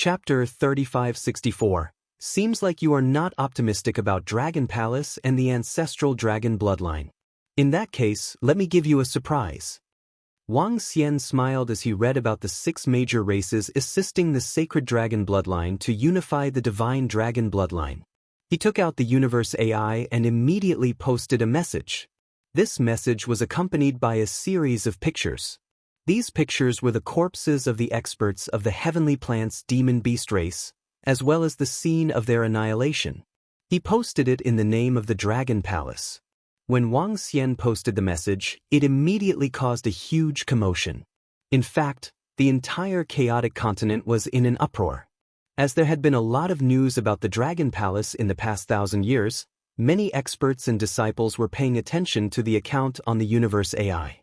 Chapter 3564. Seems like you are not optimistic about Dragon Palace and the ancestral dragon bloodline. In that case, let me give you a surprise. Wang Xian smiled as he read about the 6 major races assisting the sacred dragon bloodline to unify the divine dragon bloodline. He took out the universe AI and immediately posted a message. This message was accompanied by a series of pictures. These pictures were the corpses of the experts of the heavenly plants demon beast race, as well as the scene of their annihilation. He posted it in the name of the Dragon Palace. When Wang Xian posted the message, it immediately caused a huge commotion. In fact, the entire chaotic continent was in an uproar. As there had been a lot of news about the Dragon Palace in the past 1,000 years, many experts and disciples were paying attention to the account on the universe AI.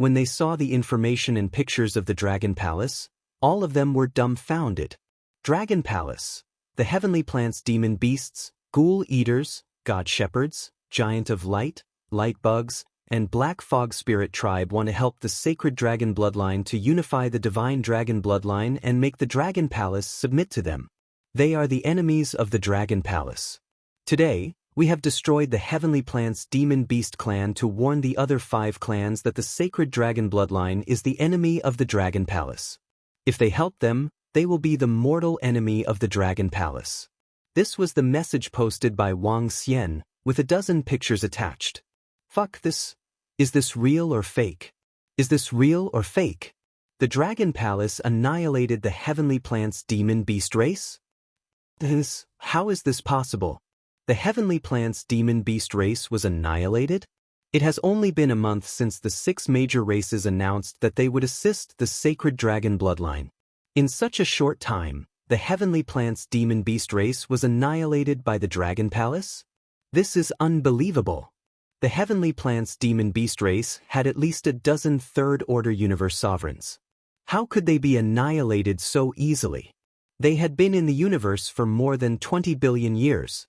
When they saw the information and pictures of the Dragon Palace, all of them were dumbfounded. Dragon Palace, the heavenly plants demon beasts, ghoul eaters, god shepherds, giant of light, light bugs, and black fog spirit tribe want to help the sacred dragon bloodline to unify the divine dragon bloodline and make the Dragon Palace submit to them. They are the enemies of the Dragon Palace. Today, we have destroyed the heavenly plants demon beast clan to warn the other 5 clans that the sacred dragon bloodline is the enemy of the Dragon Palace. If they help them, they will be the mortal enemy of the Dragon Palace. This was the message posted by Wang Xian, with a dozen pictures attached. Fuck this. Is this real or fake? Is this real or fake? The Dragon Palace annihilated the heavenly plants demon beast race? How is this possible? The heavenly plants demon beast race was annihilated? It has only been a month since the 6 major races announced that they would assist the sacred dragon bloodline. In such a short time, the heavenly plants demon beast race was annihilated by the Dragon Palace? This is unbelievable. The heavenly plants demon beast race had at least a dozen third-order universe sovereigns. How could they be annihilated so easily? They had been in the universe for more than 20 billion years.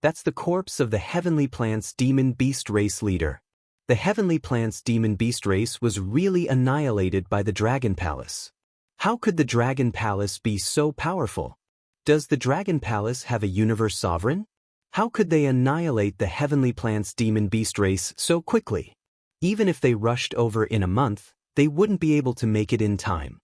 That's the corpse of the heavenly plants demon beast race leader. The heavenly plants demon beast race was really annihilated by the Dragon Palace. How could the Dragon Palace be so powerful? Does the Dragon Palace have a universe sovereign? How could they annihilate the heavenly plants demon beast race so quickly? Even if they rushed over in a month, they wouldn't be able to make it in time.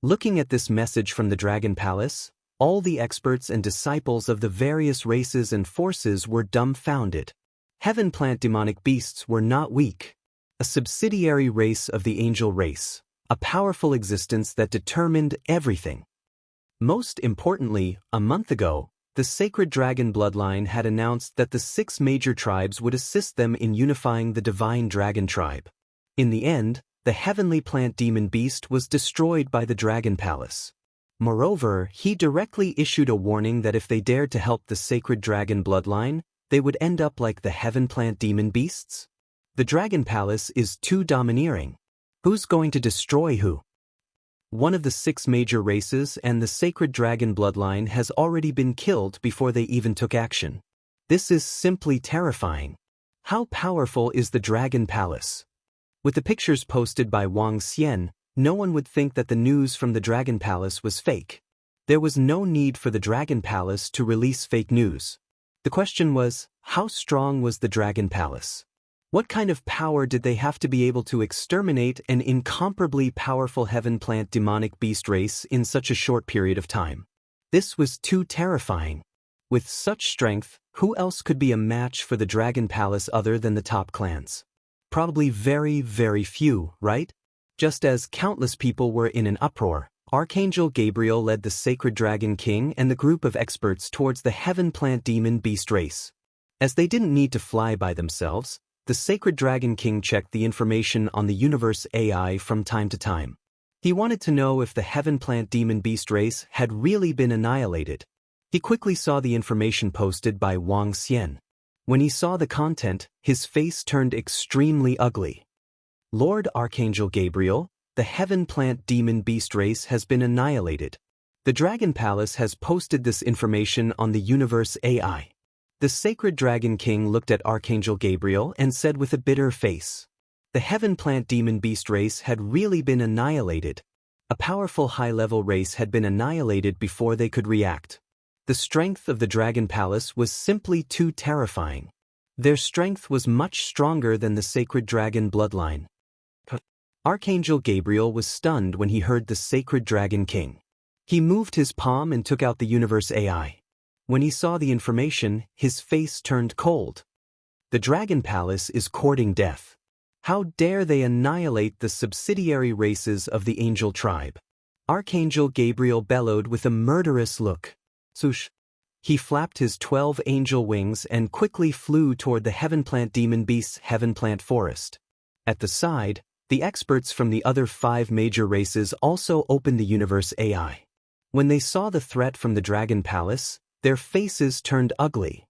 Looking at this message from the Dragon Palace, all the experts and disciples of the various races and forces were dumbfounded. Heaven plant demonic beasts were not weak. A subsidiary race of the angel race, a powerful existence that determined everything. Most importantly, a month ago, the sacred dragon bloodline had announced that the 6 major tribes would assist them in unifying the divine dragon tribe. In the end, the heavenly plant demon beast was destroyed by the Dragon Palace. Moreover, he directly issued a warning that if they dared to help the sacred dragon bloodline, they would end up like the heaven plant demon beasts. The Dragon Palace is too domineering. Who's going to destroy who? One of the 6 major races and the sacred dragon bloodline has already been killed before they even took action. This is simply terrifying. How powerful is the Dragon Palace? With the pictures posted by Wang Xian, no one would think that the news from the Dragon Palace was fake. There was no need for the Dragon Palace to release fake news. The question was, how strong was the Dragon Palace? What kind of power did they have to be able to exterminate an incomparably powerful heaven plant demonic beast race in such a short period of time? This was too terrifying. With such strength, who else could be a match for the Dragon Palace other than the top clans? Probably very, very few, right? Just as countless people were in an uproar, Archangel Gabriel led the Sacred Dragon King and the group of experts towards the heaven plant demon beast race. As they didn't need to fly by themselves, the Sacred Dragon King checked the information on the universe AI from time to time. He wanted to know if the heaven plant demon beast race had really been annihilated. He quickly saw the information posted by Wang Xian. When he saw the content, his face turned extremely ugly. Lord Archangel Gabriel, the heaven plant demon beast race has been annihilated. The Dragon Palace has posted this information on the universe AI. The Sacred Dragon King looked at Archangel Gabriel and said with a bitter face, the heaven plant demon beast race had really been annihilated. A powerful high-level race had been annihilated before they could react. The strength of the Dragon Palace was simply too terrifying. Their strength was much stronger than the sacred dragon bloodline. Archangel Gabriel was stunned when he heard the sacred Dragon King. He moved his palm and took out the universe AI. When he saw the information, his face turned cold. The Dragon Palace is courting death. How dare they annihilate the subsidiary races of the angel tribe? Archangel Gabriel bellowed with a murderous look. Swoosh! He flapped his 12 angel wings and quickly flew toward the Heavenplant Demon Beast's Heavenplant Forest. At the side, the experts from the other 5 major races also opened the universe AI. When they saw the threat from the Dragon Palace, their faces turned ugly.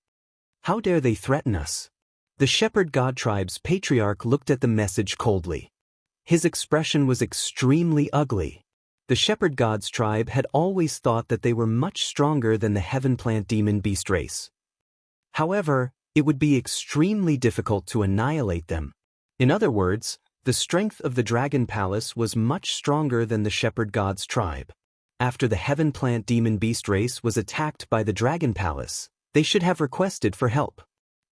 How dare they threaten us? The Shepherd God Tribe's patriarch looked at the message coldly. His expression was extremely ugly. The Shepherd God's tribe had always thought that they were much stronger than the Heavenplant Demon Beast race. However, it would be extremely difficult to annihilate them. In other words, the strength of the Dragon Palace was much stronger than the Shepherd God's tribe. After the Heavenplant Demon Beast race was attacked by the Dragon Palace, they should have requested for help.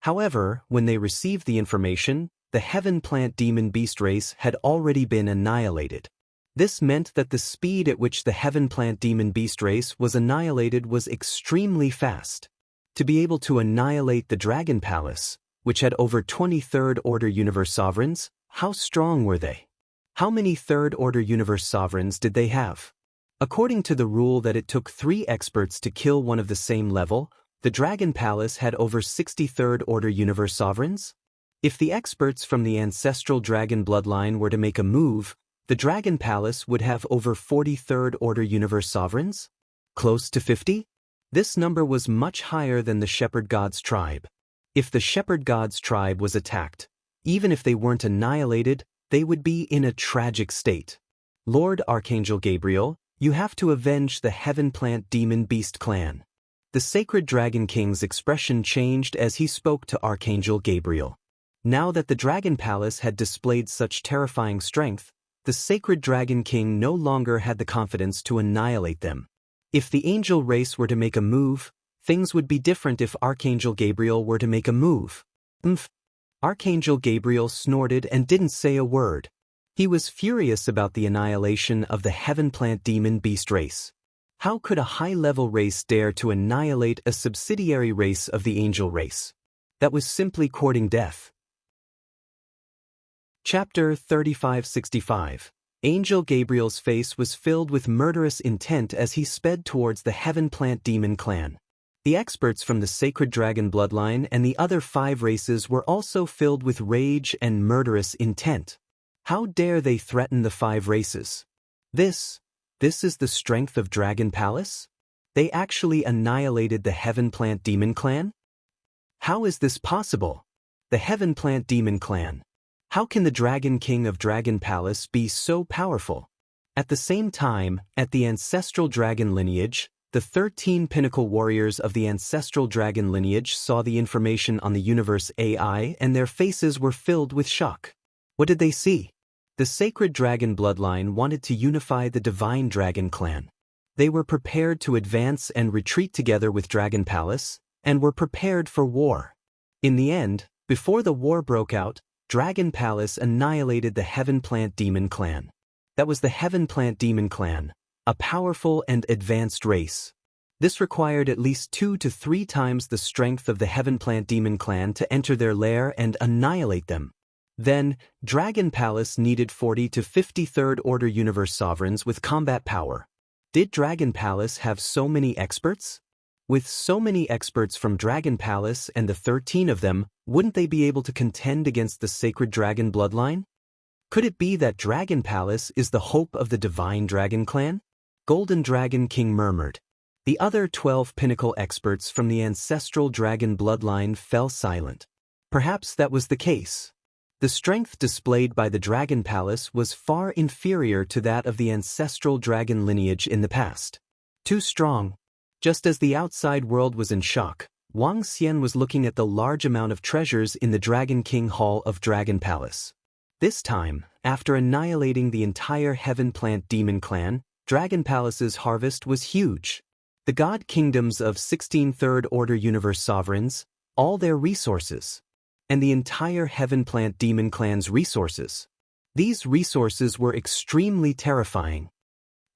However, when they received the information, the Heavenplant Demon Beast race had already been annihilated. This meant that the speed at which the Heavenplant Demon Beast race was annihilated was extremely fast. To be able to annihilate the Dragon Palace, which had over 20 Third-Order Universe Sovereigns, how strong were they? How many Third-Order Universe Sovereigns did they have? According to the rule that it took 3 experts to kill one of the same level, the Dragon Palace had over 60 Third-Order Universe Sovereigns? If the experts from the ancestral dragon bloodline were to make a move, the Dragon Palace would have over 40 Third-Order Universe Sovereigns? Close to 50? This number was much higher than the Shepherd God's tribe. If the Shepherd God's tribe was attacked, even if they weren't annihilated, they would be in a tragic state. Lord Archangel Gabriel, you have to avenge the Heavenplant Demon Beast clan. The sacred Dragon King's expression changed as he spoke to Archangel Gabriel. Now that the Dragon Palace had displayed such terrifying strength, the sacred Dragon King no longer had the confidence to annihilate them. If the angel race were to make a move, things would be different if Archangel Gabriel were to make a move. Archangel Gabriel snorted and didn't say a word. He was furious about the annihilation of the Heavenplant Demon Beast race. How could a high-level race dare to annihilate a subsidiary race of the angel race? That was simply courting death. Chapter 3565. Angel Gabriel's face was filled with murderous intent as he sped towards the Heavenplant Demon clan. The experts from the sacred dragon bloodline and the other 5 races were also filled with rage and murderous intent. How dare they threaten the 5 races? This is the strength of Dragon Palace? They actually annihilated the Heavenplant Demon clan? How is this possible? The Heavenplant Demon clan. How can the Dragon King of Dragon Palace be so powerful? At the same time, at the ancestral dragon lineage, the 13 pinnacle warriors of the ancestral dragon lineage saw the information on the universe AI and their faces were filled with shock. What did they see? The sacred dragon bloodline wanted to unify the divine dragon clan. They were prepared to advance and retreat together with Dragon Palace, and were prepared for war. In the end, before the war broke out, Dragon Palace annihilated the Heavenplant Demon clan. That was the Heavenplant Demon clan, a powerful and advanced race. This required at least 2 to 3 times the strength of the Heavenplant Demon clan to enter their lair and annihilate them. Then, Dragon Palace needed 40 to 50 Third-Order Universe Sovereigns with combat power. Did Dragon Palace have so many experts? With so many experts from Dragon Palace and the 13 of them, wouldn't they be able to contend against the sacred dragon bloodline? Could it be that Dragon Palace is the hope of the divine dragon clan? Golden Dragon King murmured. The other 12 pinnacle experts from the ancestral dragon bloodline fell silent. Perhaps that was the case. The strength displayed by the Dragon Palace was far inferior to that of the ancestral dragon lineage in the past. Too strong. Just as the outside world was in shock, Wang Xian was looking at the large amount of treasures in the Dragon King Hall of Dragon Palace. This time, after annihilating the entire Heaven Plant Demon clan, Dragon Palace's harvest was huge. The god kingdoms of 16 Third Order Universe sovereigns, all their resources, and the entire Heaven Plant Demon clan's resources. These resources were extremely terrifying.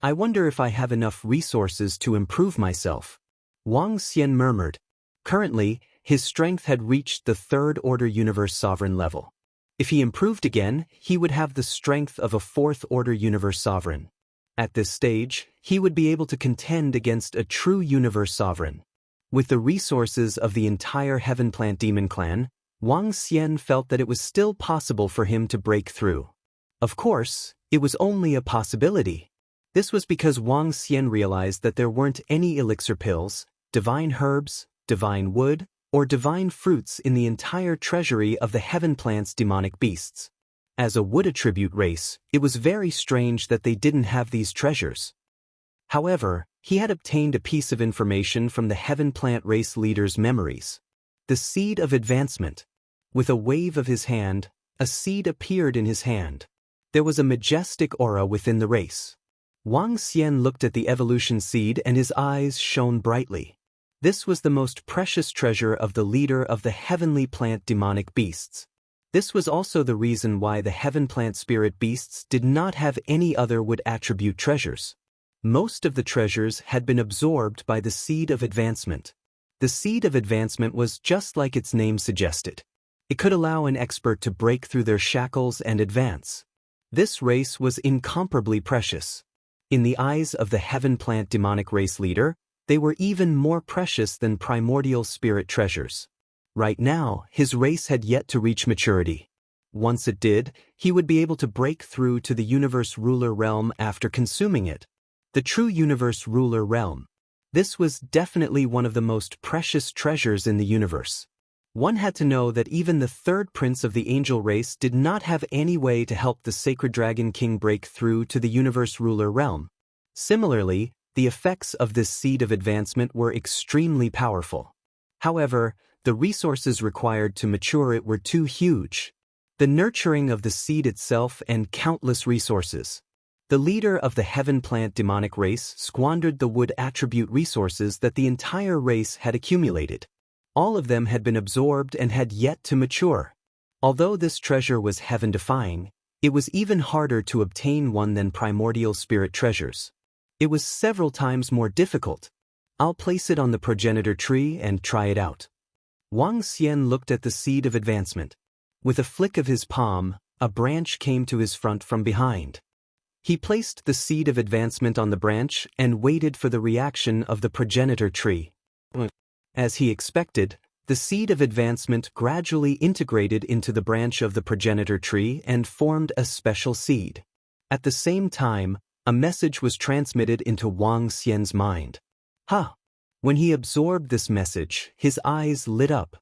I wonder if I have enough resources to improve myself. Wang Xian murmured. Currently, his strength had reached the Third Order Universe sovereign level. If he improved again, he would have the strength of a Fourth Order Universe sovereign. At this stage, he would be able to contend against a true universe sovereign. With the resources of the entire Heaven Plant Demon clan, Wang Xian felt that it was still possible for him to break through. Of course, it was only a possibility. This was because Wang Xian realized that there weren't any elixir pills, divine herbs, divine wood, or divine fruits in the entire treasury of the Heaven Plant's demonic beasts. As a wood attribute race, it was very strange that they didn't have these treasures. However, he had obtained a piece of information from the Heaven Plant race leader's memories. The seed of advancement. With a wave of his hand, a seed appeared in his hand. There was a majestic aura within the race. Wang Xian looked at the evolution seed and his eyes shone brightly. This was the most precious treasure of the leader of the Heavenly Plant demonic beasts. This was also the reason why the Heaven Plant spirit beasts did not have any other wood attribute treasures. Most of the treasures had been absorbed by the seed of advancement. The seed of advancement was just like its name suggested. It could allow an expert to break through their shackles and advance. This race was incomparably precious. In the eyes of the Heaven Plant demonic race leader, they were even more precious than primordial spirit treasures. Right now, his race had yet to reach maturity. Once it did, he would be able to break through to the Universe Ruler Realm after consuming it. The true Universe Ruler Realm. This was definitely one of the most precious treasures in the universe. One had to know that even the third prince of the angel race did not have any way to help the Sacred Dragon King break through to the Universe Ruler Realm. Similarly, the effects of this seed of advancement were extremely powerful. However, the resources required to mature it were too huge. The nurturing of the seed itself and countless resources. The leader of the Heaven Plant demonic race squandered the wood attribute resources that the entire race had accumulated. All of them had been absorbed and had yet to mature. Although this treasure was heaven-defying, it was even harder to obtain one than primordial spirit treasures. It was several times more difficult. I'll place it on the progenitor tree and try it out. Wang Xian looked at the seed of advancement. With a flick of his palm, a branch came to his front from behind. He placed the seed of advancement on the branch and waited for the reaction of the progenitor tree. As he expected, the seed of advancement gradually integrated into the branch of the progenitor tree and formed a special seed. At the same time, a message was transmitted into Wang Xian's mind. When he absorbed this message, his eyes lit up.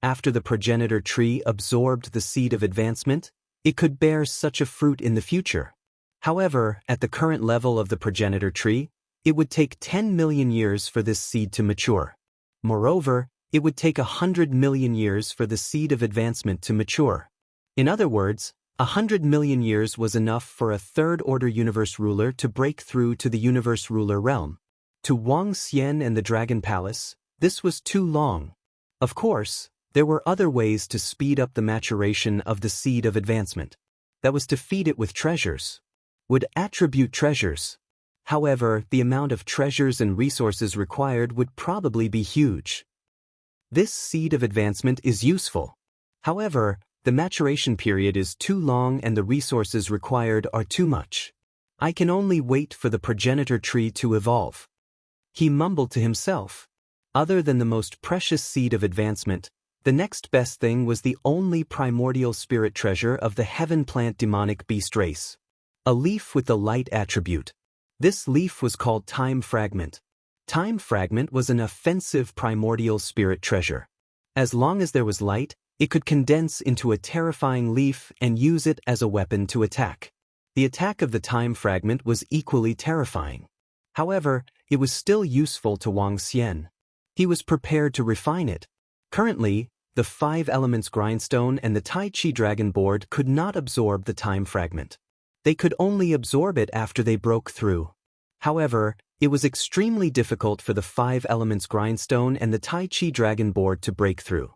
After the progenitor tree absorbed the seed of advancement, it could bear such a fruit in the future. However, at the current level of the progenitor tree, it would take 10 million years for this seed to mature. Moreover, it would take 100 million years for the seed of advancement to mature. In other words, 100 million years was enough for a third-order universe ruler to break through to the universe ruler realm. To Wang Xian and the Dragon Palace, this was too long. Of course, there were other ways to speed up the maturation of the seed of advancement. That was to feed it with treasures. Would attribute treasures. However, the amount of treasures and resources required would probably be huge. This seed of advancement is useful. However, the maturation period is too long and the resources required are too much. I can only wait for the progenitor tree to evolve. He mumbled to himself. Other than the most precious seed of advancement, the next best thing was the only primordial spirit treasure of the Heaven Plant demonic beast race. A leaf with the light attribute. This leaf was called Time Fragment. Time Fragment was an offensive primordial spirit treasure. As long as there was light, it could condense into a terrifying leaf and use it as a weapon to attack. The attack of the Time Fragment was equally terrifying. However, it was still useful to Wang Xian. He was prepared to refine it. Currently, The 5 elements grindstone and the Tai Chi dragon board could not absorb the time fragment. They could only absorb it after they broke through. However, it was extremely difficult for the 5 elements grindstone and the Tai Chi dragon board to break through.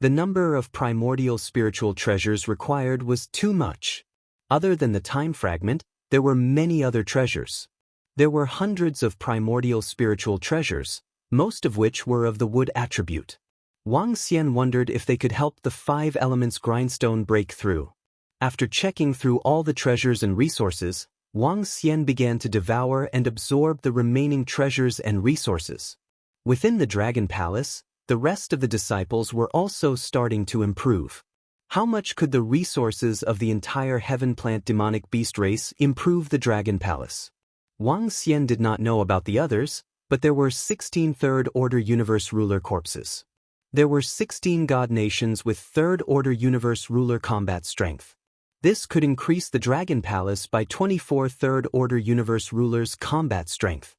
The number of primordial spiritual treasures required was too much. Other than the time fragment, there were many other treasures. There were hundreds of primordial spiritual treasures, most of which were of the wood attribute. Wang Xian wondered if they could help the 5 elements grindstone break through. After checking through all the treasures and resources, Wang Xian began to devour and absorb the remaining treasures and resources. Within the Dragon Palace, the rest of the disciples were also starting to improve. How much could the resources of the entire Heaven Plant demonic beast race improve the Dragon Palace? Wang Xian did not know about the others, but there were 16 Third-Order Universe Ruler corpses. There were 16 God nations with Third-Order Universe Ruler combat strength. This could increase the Dragon Palace by 24 Third-Order Universe Rulers' combat strength.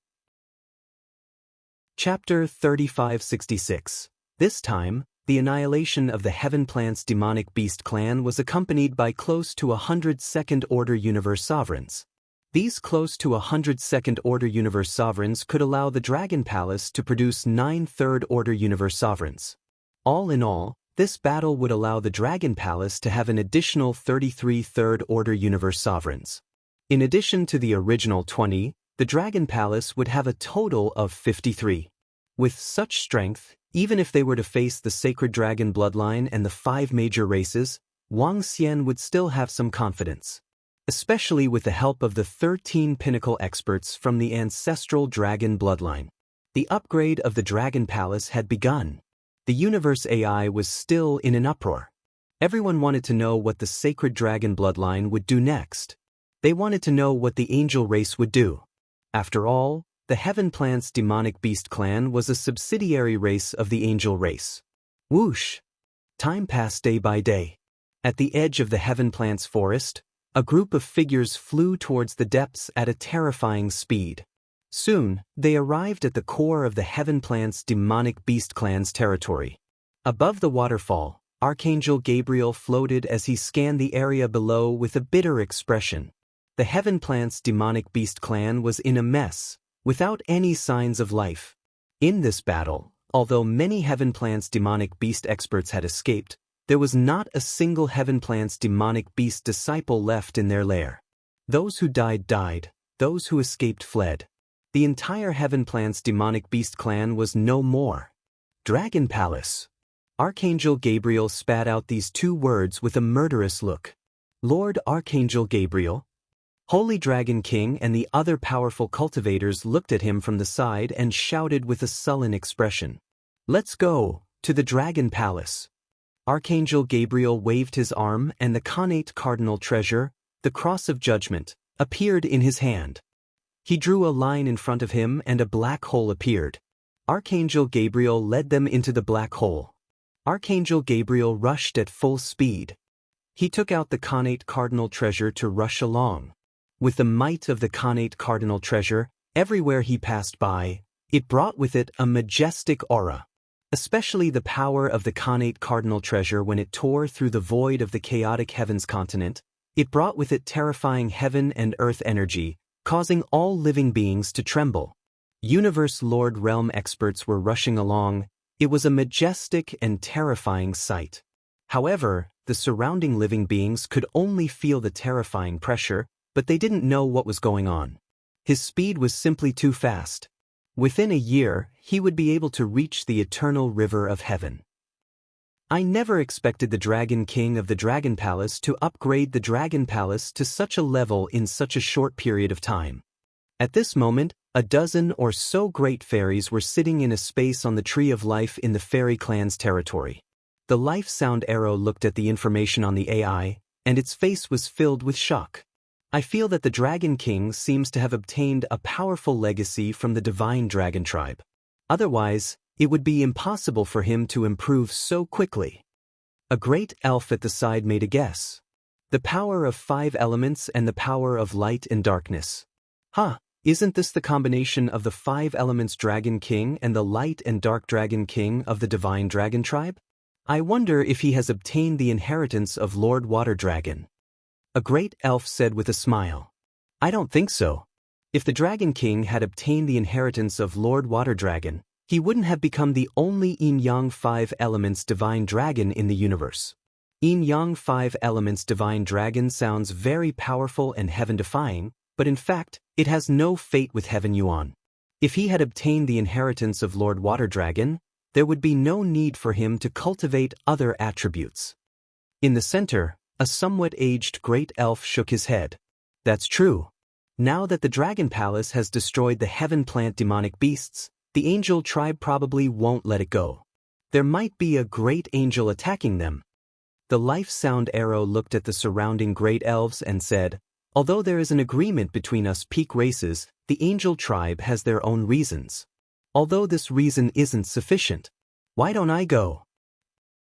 Chapter 3566. This time, the annihilation of the Heaven Plant's demonic beast clan was accompanied by close to 100 Second-Order Universe Sovereigns. These close to 100 Second-Order Universe Sovereigns could allow the Dragon Palace to produce 9 Third-Order Universe Sovereigns. All in all, this battle would allow the Dragon Palace to have an additional 33 Third-Order Universe Sovereigns. In addition to the original 20, the Dragon Palace would have a total of 53. With such strength, even if they were to face the Sacred Dragon bloodline and the 5 major races, Wang Xian would still have some confidence. Especially with the help of the 13 pinnacle experts from the ancestral dragon bloodline. The upgrade of the Dragon Palace had begun. The universe AI was still in an uproar. Everyone wanted to know what the Sacred Dragon bloodline would do next. They wanted to know what the angel race would do. After all, the Heaven Plant's demonic beast clan was a subsidiary race of the angel race. Whoosh! Time passed day by day. At the edge of the Heaven Plant's forest, a group of figures flew towards the depths at a terrifying speed. Soon, they arrived at the core of the Heaven Plant's demonic beast clan's territory. Above the waterfall, Archangel Gabriel floated as he scanned the area below with a bitter expression. The Heaven Plant's demonic beast clan was in a mess, without any signs of life. In this battle, although many Heaven Plant's demonic beast experts had escaped, there was not a single Heaven Plant's demonic beast disciple left in their lair. Those who died died, those who escaped fled. The entire Heaven Plant's demonic beast clan was no more. Dragon Palace. Archangel Gabriel spat out these 2 words with a murderous look. Lord Archangel Gabriel. Holy Dragon King and the other powerful cultivators looked at him from the side and shouted with a sullen expression. Let's go, to the Dragon Palace. Archangel Gabriel waved his arm and the connate cardinal treasure, the Cross of Judgment, appeared in his hand. He drew a line in front of him and a black hole appeared. Archangel Gabriel led them into the black hole. Archangel Gabriel rushed at full speed. He took out the connate cardinal treasure to rush along. With the might of the connate cardinal treasure, everywhere he passed by, it brought with it a majestic aura. Especially the power of the connate cardinal treasure when it tore through the void of the chaotic heavens continent, it brought with it terrifying heaven and earth energy, causing all living beings to tremble. Universe Lord Realm experts were rushing along. It was a majestic and terrifying sight. However, the surrounding living beings could only feel the terrifying pressure, but they didn't know what was going on. His speed was simply too fast. Within a year, he would be able to reach the eternal river of heaven. I never expected the Dragon King of the Dragon Palace to upgrade the Dragon Palace to such a level in such a short period of time. At this moment, a dozen or so great fairies were sitting in a space on the Tree of Life in the Fairy Clan's territory. The Life Sound Arrow looked at the information on the AI, and its face was filled with shock. I feel that the Dragon King seems to have obtained a powerful legacy from the Divine Dragon Tribe. Otherwise, it would be impossible for him to improve so quickly. A great elf at the side made a guess. The power of 5 elements and the power of light and darkness. Isn't this the combination of the 5 elements Dragon King and the light and dark Dragon King of the Divine Dragon Tribe? I wonder if he has obtained the inheritance of Lord Water Dragon. A great elf said with a smile. I don't think so. If the Dragon King had obtained the inheritance of Lord Water Dragon, he wouldn't have become the only Yin-Yang 5 Elements Divine Dragon in the universe. Yin-Yang 5 Elements Divine Dragon sounds very powerful and heaven-defying, but in fact, it has no fate with Heaven Yuan. If he had obtained the inheritance of Lord Water Dragon, there would be no need for him to cultivate other attributes. In the center, a somewhat aged great elf shook his head. That's true. Now that the Dragon Palace has destroyed the Heaven Plant demonic beasts, the angel tribe probably won't let it go. There might be a great angel attacking them. The Life Sound Arrow looked at the surrounding great elves and said, although there is an agreement between us peak races, the angel tribe has their own reasons. Although this reason isn't sufficient. Why don't I go?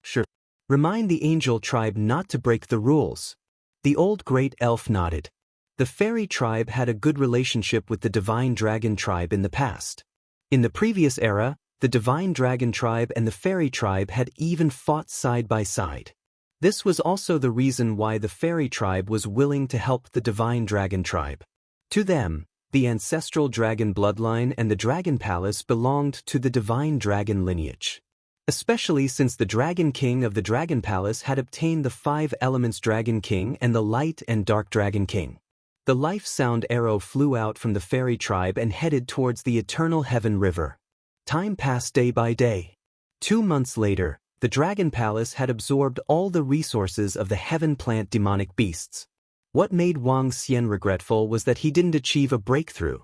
Sure. Remind the angel tribe not to break the rules. The old great elf nodded. The fairy tribe had a good relationship with the divine dragon tribe in the past. In the previous era, the divine dragon tribe and the fairy tribe had even fought side by side. This was also the reason why the fairy tribe was willing to help the divine dragon tribe. To them, the ancestral dragon bloodline and the dragon palace belonged to the divine dragon lineage. Especially since the Dragon King of the Dragon Palace had obtained the 5 Elements Dragon King and the Light and Dark Dragon King. The Life Sound Arrow flew out from the fairy tribe and headed towards the Eternal Heaven River. Time passed day by day. 2 months later, the Dragon Palace had absorbed all the resources of the Heaven Plant demonic beasts. What made Wang Xian regretful was that he didn't achieve a breakthrough.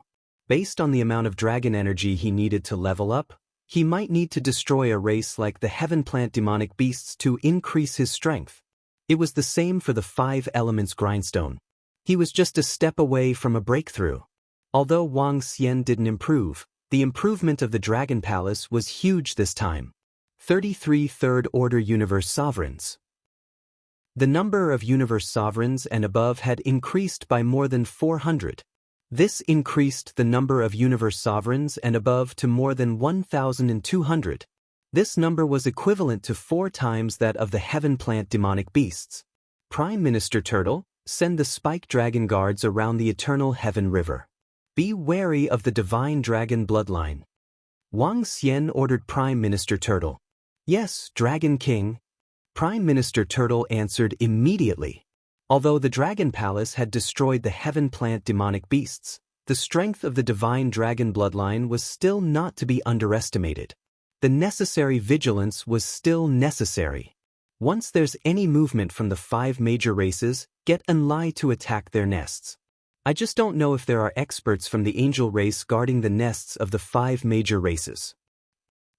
Based on the amount of dragon energy he needed to level up, he might need to destroy a race like the Heaven Plant demonic beasts to increase his strength. It was the same for the 5 Elements Grindstone. He was just a step away from a breakthrough. Although Wang Xian didn't improve, the improvement of the Dragon Palace was huge this time. 33 Third Order Universe Sovereigns. The number of Universe Sovereigns and above had increased by more than 400. This increased the number of Universe Sovereigns and above to more than 1,200. This number was equivalent to 4 times that of the Heaven Plant demonic beasts. Prime Minister Turtle, send the Spike Dragon Guards around the Eternal Heaven River. Be wary of the Divine Dragon bloodline. Wang Xian ordered Prime Minister Turtle. Yes, Dragon King. Prime Minister Turtle answered immediately. Although the Dragon Palace had destroyed the Heaven Plant demonic beasts, the strength of the Divine Dragon bloodline was still not to be underestimated. The necessary vigilance was still necessary. Once there's any movement from the 5 major races, get Enlai to attack their nests. I just don't know if there are experts from the angel race guarding the nests of the 5 major races.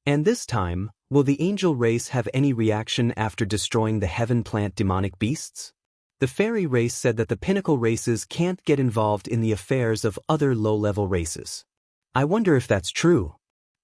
And this time, will the angel race have any reaction after destroying the Heaven Plant demonic beasts? The fairy race said that the pinnacle races can't get involved in the affairs of other low-level races. I wonder if that's true.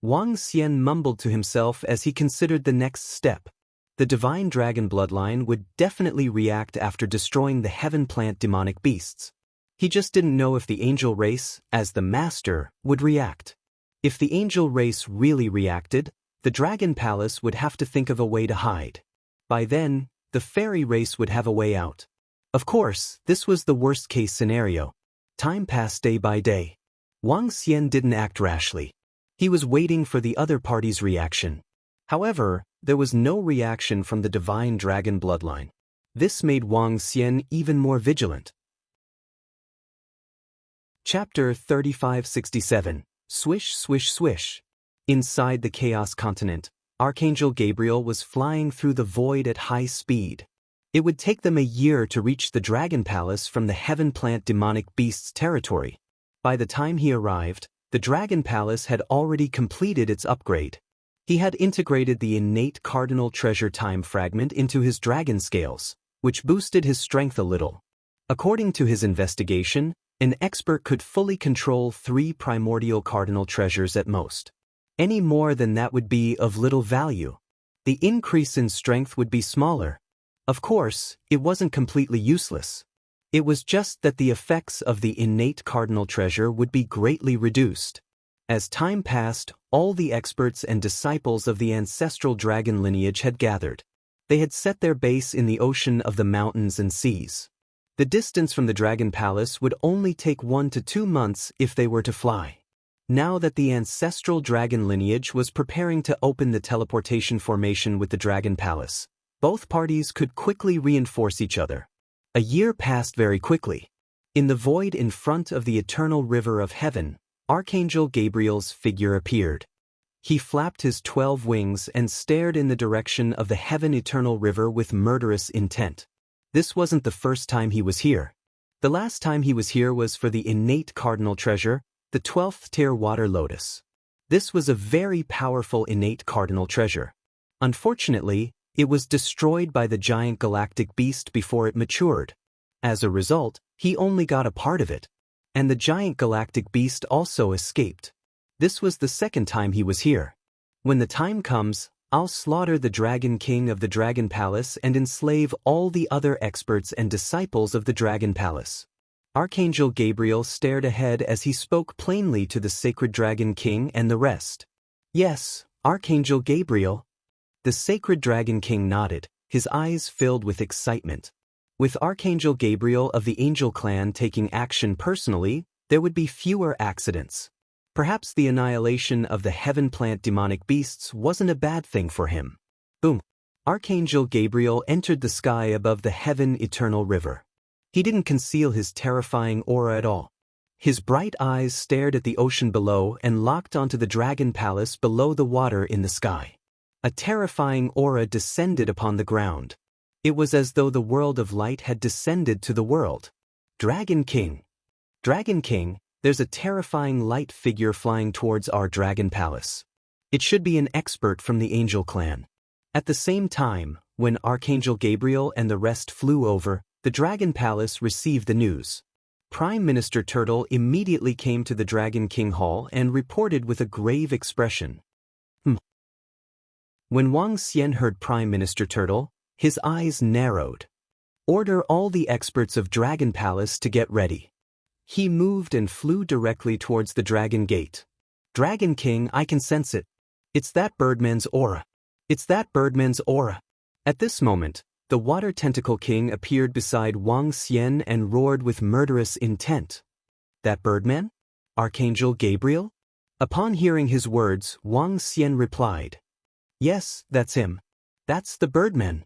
Wang Xian mumbled to himself as he considered the next step. The Divine Dragon bloodline would definitely react after destroying the Heaven Plant demonic beasts. He just didn't know if the angel race, as the master, would react. If the angel race really reacted, the Dragon Palace would have to think of a way to hide. By then, the fairy race would have a way out. Of course, this was the worst-case scenario. Time passed day by day. Wang Xian didn't act rashly. He was waiting for the other party's reaction. However, there was no reaction from the Divine Dragon bloodline. This made Wang Xian even more vigilant. Chapter 3567. Swish, swish, swish. Inside the Chaos Continent, Archangel Gabriel was flying through the void at high speed. It would take them a year to reach the Dragon Palace from the Heaven Plant demonic beasts' territory. By the time he arrived, the Dragon Palace had already completed its upgrade. He had integrated the innate Cardinal Treasure Time fragment into his dragon scales, which boosted his strength a little. According to his investigation, an expert could fully control 3 primordial cardinal treasures at most. Any more than that would be of little value. The increase in strength would be smaller. Of course, it wasn't completely useless. It was just that the effects of the innate cardinal treasure would be greatly reduced. As time passed, all the experts and disciples of the ancestral dragon lineage had gathered. They had set their base in the ocean of the mountains and seas. The distance from the Dragon Palace would only take 1 to 2 months if they were to fly. Now that the ancestral dragon lineage was preparing to open the teleportation formation with the Dragon Palace, both parties could quickly reinforce each other. A year passed very quickly. In the void in front of the eternal river of heaven, Archangel Gabriel's figure appeared. He flapped his 12 wings and stared in the direction of the heaven-eternal river with murderous intent. This wasn't the first time he was here. The last time he was here was for the innate cardinal treasure, the 12th tier water lotus. This was a very powerful innate cardinal treasure. Unfortunately, it was destroyed by the giant galactic beast before it matured. As a result, he only got a part of it. And the giant galactic beast also escaped. This was the second time he was here. When the time comes, I'll slaughter the Dragon King of the Dragon Palace and enslave all the other experts and disciples of the Dragon Palace. Archangel Gabriel stared ahead as he spoke plainly to the sacred Dragon King and the rest. Yes, Archangel Gabriel. The sacred Dragon King nodded, his eyes filled with excitement. With Archangel Gabriel of the Angel Clan taking action personally, there would be fewer accidents. Perhaps the annihilation of the heaven plant demonic beasts wasn't a bad thing for him. Boom! Archangel Gabriel entered the sky above the heaven-eternal river. He didn't conceal his terrifying aura at all. His bright eyes stared at the ocean below and locked onto the Dragon Palace below the water in the sky. A terrifying aura descended upon the ground. It was as though the world of light had descended to the world. Dragon King. Dragon King, there's a terrifying light figure flying towards our Dragon Palace. It should be an expert from the Angel Clan. At the same time, when Archangel Gabriel and the rest flew over, the Dragon Palace received the news. Prime Minister Turtle immediately came to the Dragon King Hall and reported with a grave expression. When Wang Xian heard Prime Minister Turtle, his eyes narrowed. Order all the experts of Dragon Palace to get ready. He moved and flew directly towards the Dragon Gate. Dragon King, I can sense it. It's that Birdman's aura. It's that Birdman's aura. At this moment, the Water Tentacle King appeared beside Wang Xian and roared with murderous intent. That Birdman? Archangel Gabriel? Upon hearing his words, Wang Xian replied. Yes, that's him. That's the Birdman.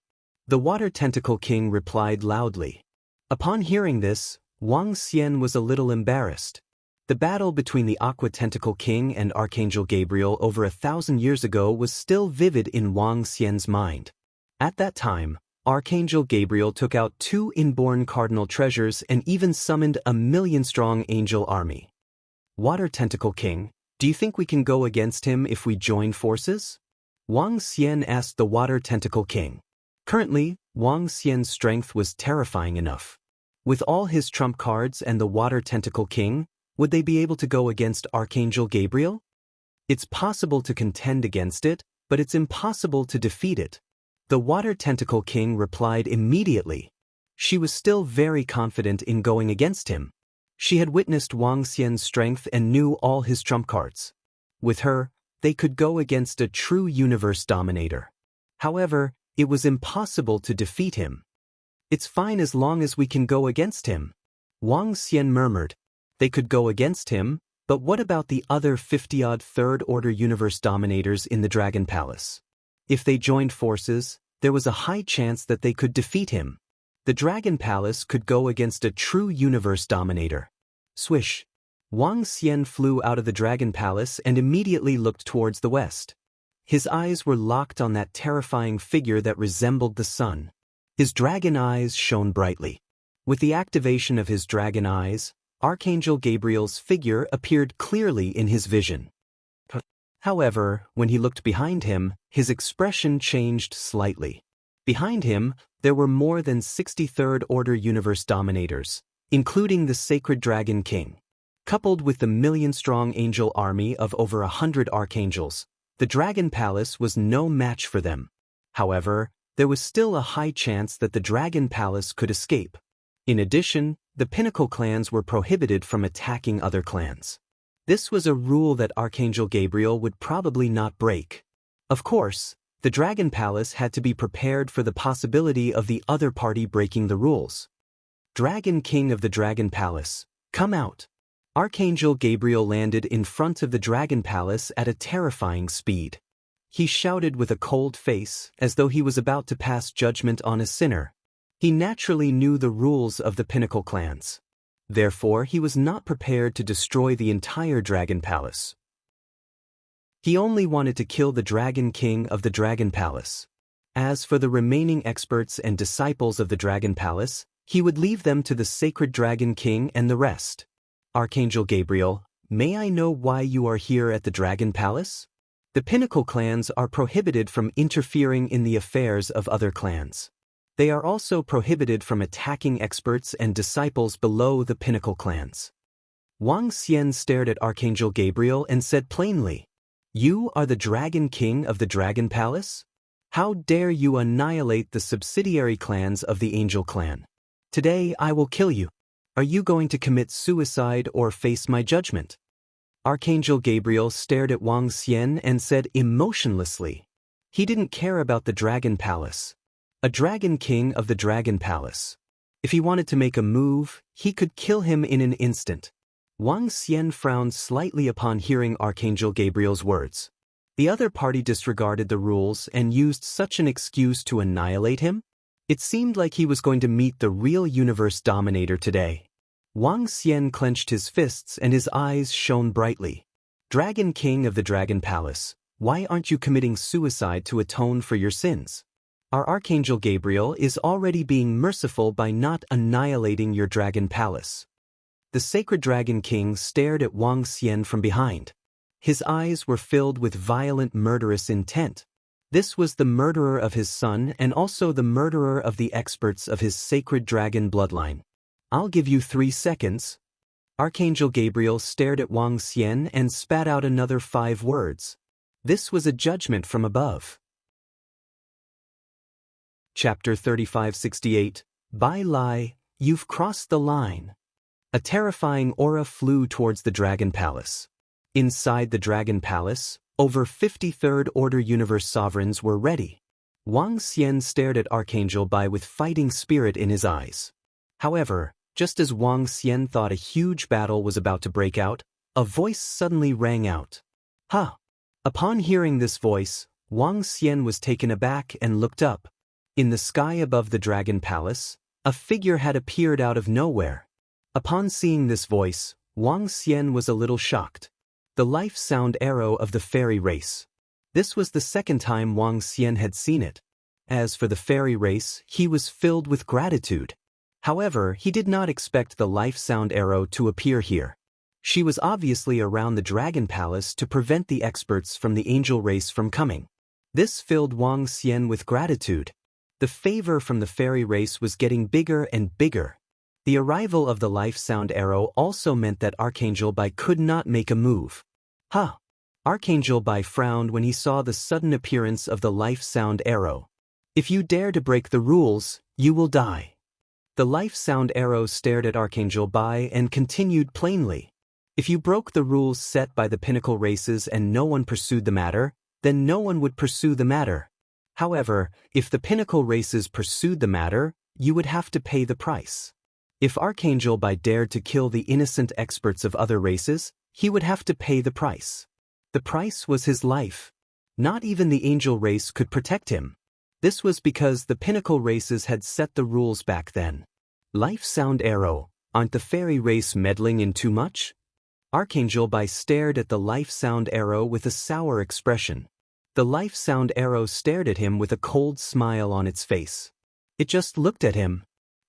The Water Tentacle King replied loudly. Upon hearing this, Wang Xian was a little embarrassed. The battle between the Aqua Tentacle King and Archangel Gabriel over 1,000 years ago was still vivid in Wang Xian's mind. At that time, Archangel Gabriel took out 2 inborn cardinal treasures and even summoned a 1,000,000-strong angel army. Water Tentacle King, do you think we can go against him if we join forces? Wang Xian asked the Water Tentacle King. Currently, Wang Xian's strength was terrifying enough. With all his trump cards and the Water Tentacle King, would they be able to go against Archangel Gabriel? It's possible to contend against it, but it's impossible to defeat it. The Water Tentacle King replied immediately. She was still very confident in going against him. She had witnessed Wang Xian's strength and knew all his trump cards. With her, they could go against a true universe dominator. However, it was impossible to defeat him. It's fine as long as we can go against him. Wang Xian murmured. They could go against him, but what about the other 50-odd third-order universe dominators in the Dragon Palace? If they joined forces, there was a high chance that they could defeat him. The Dragon Palace could go against a true universe dominator. Swish. Wang Xian flew out of the Dragon Palace and immediately looked towards the west. His eyes were locked on that terrifying figure that resembled the sun. His dragon eyes shone brightly. With the activation of his dragon eyes, Archangel Gabriel's figure appeared clearly in his vision. However, when he looked behind him, his expression changed slightly. Behind him, there were more than 60 third-order universe dominators, including the Sacred Dragon King. Coupled with the 1,000,000-strong angel army of over 100 archangels, the Dragon Palace was no match for them. However, there was still a high chance that the Dragon Palace could escape. In addition, the Pinnacle clans were prohibited from attacking other clans. This was a rule that Archangel Gabriel would probably not break. Of course, The Dragon Palace had to be prepared for the possibility of the other party breaking the rules. Dragon King of the Dragon Palace, come out. Archangel Gabriel landed in front of the Dragon Palace at a terrifying speed. He shouted with a cold face, as though he was about to pass judgment on a sinner. He naturally knew the rules of the Pinnacle clans. Therefore, he was not prepared to destroy the entire Dragon Palace. He only wanted to kill the Dragon King of the Dragon Palace. As for the remaining experts and disciples of the Dragon Palace, he would leave them to the sacred Dragon King and the rest. Archangel Gabriel, may I know why you are here at the Dragon Palace? The Pinnacle clans are prohibited from interfering in the affairs of other clans. They are also prohibited from attacking experts and disciples below the Pinnacle clans. Wang Xian stared at Archangel Gabriel and said plainly, "You are the Dragon King of the Dragon Palace? How dare you annihilate the subsidiary clans of the Angel Clan? Today I will kill you. Are you going to commit suicide or face my judgment?" Archangel Gabriel stared at Wang Xian and said emotionlessly. He didn't care about the Dragon Palace. A Dragon King of the Dragon Palace. If he wanted to make a move, he could kill him in an instant. Wang Xian frowned slightly upon hearing Archangel Gabriel's words. The other party disregarded the rules and used such an excuse to annihilate him? It seemed like he was going to meet the real universe dominator today. Wang Xian clenched his fists and his eyes shone brightly. Dragon King of the Dragon Palace, why aren't you committing suicide to atone for your sins? Our Archangel Gabriel is already being merciful by not annihilating your Dragon Palace. The sacred Dragon King stared at Wang Xian from behind. His eyes were filled with violent murderous intent. This was the murderer of his son and also the murderer of the experts of his sacred dragon bloodline. I'll give you 3 seconds. Archangel Gabriel stared at Wang Xian and spat out another 5 words. This was a judgment from above. Chapter 3568, Bai Lai, you've crossed the line. A terrifying aura flew towards the Dragon Palace. Inside the Dragon Palace, over 50 Third Order Universe sovereigns were ready. Wang Xian stared at Archangel Bai with fighting spirit in his eyes. However, just as Wang Xian thought a huge battle was about to break out, a voice suddenly rang out. "Ha!" Upon hearing this voice, Wang Xian was taken aback and looked up. In the sky above the Dragon Palace, a figure had appeared out of nowhere. Upon seeing this voice, Wang Xian was a little shocked. The life sound arrow of the fairy race. This was the second time Wang Xian had seen it. As for the fairy race, he was filled with gratitude. However, he did not expect the life sound arrow to appear here. She was obviously around the Dragon Palace to prevent the experts from the angel race from coming. This filled Wang Xian with gratitude. The favor from the fairy race was getting bigger and bigger. The arrival of the life sound arrow also meant that Archangel Bai could not make a move. "Ha!" Archangel Bai frowned when he saw the sudden appearance of the life sound arrow. "If you dare to break the rules, you will die." The life sound arrow stared at Archangel Bai and continued plainly. If you broke the rules set by the Pinnacle races and no one pursued the matter, then no one would pursue the matter. However, if the Pinnacle races pursued the matter, you would have to pay the price. If Archangel Bai dared to kill the innocent experts of other races, he would have to pay the price. The price was his life. Not even the angel race could protect him. This was because the Pinnacle races had set the rules back then. Life sound arrow, aren't the fairy race meddling in too much? Archangel Bai stared at the life sound arrow with a sour expression. The life sound arrow stared at him with a cold smile on its face. It just looked at him.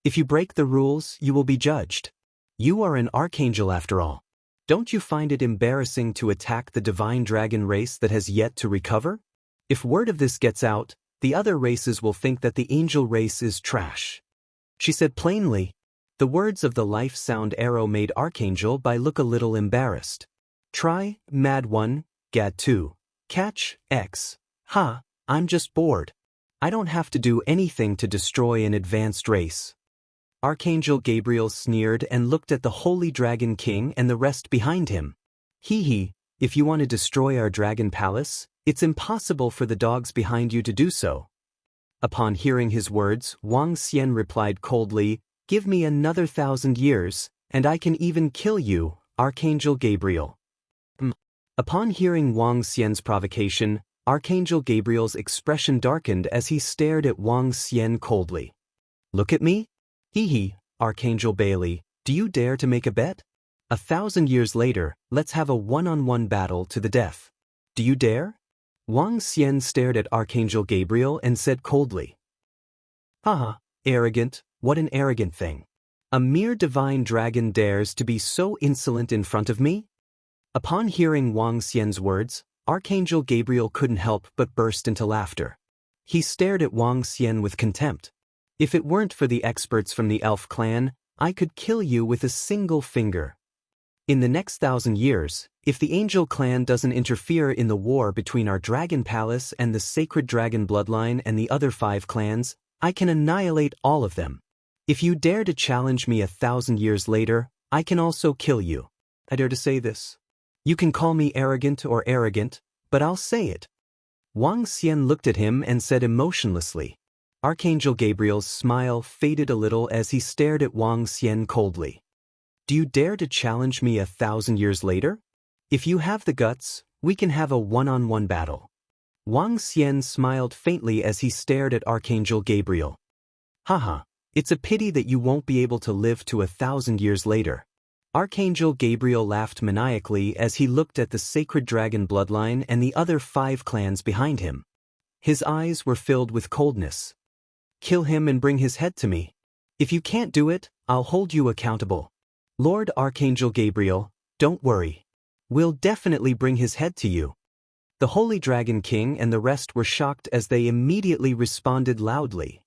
If you break the rules, you will be judged. You are an archangel after all. Don't you find it embarrassing to attack the divine dragon race that has yet to recover? If word of this gets out, the other races will think that the angel race is trash. She said plainly. The words of the life sound arrow made Archangel Bai look a little embarrassed. Try, Mad 1, Gad 2, Catch, X. Ha, I'm just bored. I don't have to do anything to destroy an advanced race. Archangel Gabriel sneered and looked at the Holy Dragon King and the rest behind him. Hee hee, If you want to destroy our dragon palace, it's impossible for the dogs behind you to do so. Upon hearing his words, Wang Xian replied coldly, "Give me another 1,000 years, and I can even kill you, Archangel Gabriel." Upon hearing Wang Xian's provocation, Archangel Gabriel's expression darkened as he stared at Wang Xian coldly. "Look at me? Hee, Archangel Bailey, do you dare to make a bet? 1,000 years later, let's have a one-on-one battle to the death. Do you dare?" Wang Xian stared at Archangel Gabriel and said coldly, "Haha, arrogant, what an arrogant thing. A mere divine dragon dares to be so insolent in front of me?" Upon hearing Wang Xian's words, Archangel Gabriel couldn't help but burst into laughter. He stared at Wang Xian with contempt. "If it weren't for the experts from the elf clan, I could kill you with a single finger. In the next 1,000 years, if the angel clan doesn't interfere in the war between our dragon palace and the sacred dragon bloodline and the other 5 clans, I can annihilate all of them. If you dare to challenge me 1,000 years later, I can also kill you. I dare to say this. You can call me arrogant or arrogant, but I'll say it." Wang Xian looked at him and said emotionlessly. Archangel Gabriel's smile faded a little as he stared at Wang Xian coldly. "Do you dare to challenge me 1,000 years later? If you have the guts, we can have a one-on-one battle." Wang Xian smiled faintly as he stared at Archangel Gabriel. "Haha, it's a pity that you won't be able to live to 1,000 years later." Archangel Gabriel laughed maniacally as he looked at the sacred dragon bloodline and the other 5 clans behind him. His eyes were filled with coldness. "Kill him and bring his head to me. If you can't do it, I'll hold you accountable. Lord Archangel Gabriel, don't worry. We'll definitely bring his head to you." The Holy Dragon King and the rest were shocked as they immediately responded loudly.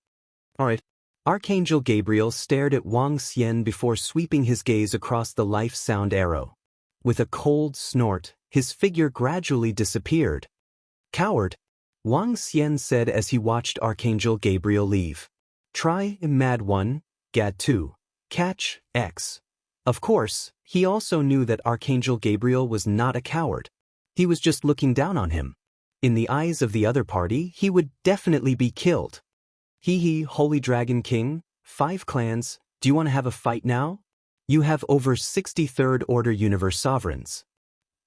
"Alright." Archangel Gabriel stared at Wang Xian before sweeping his gaze across the life sound arrow. With a cold snort, his figure gradually disappeared. "Coward," Wang Xian said as he watched Archangel Gabriel leave. "Try, Mad 1, Gad 2, catch, X." Of course, he also knew that Archangel Gabriel was not a coward. He was just looking down on him. In the eyes of the other party, he would definitely be killed. "Hee, Holy Dragon King, 5 clans, do you want to have a fight now? You have over 63rd Order Universe Sovereigns."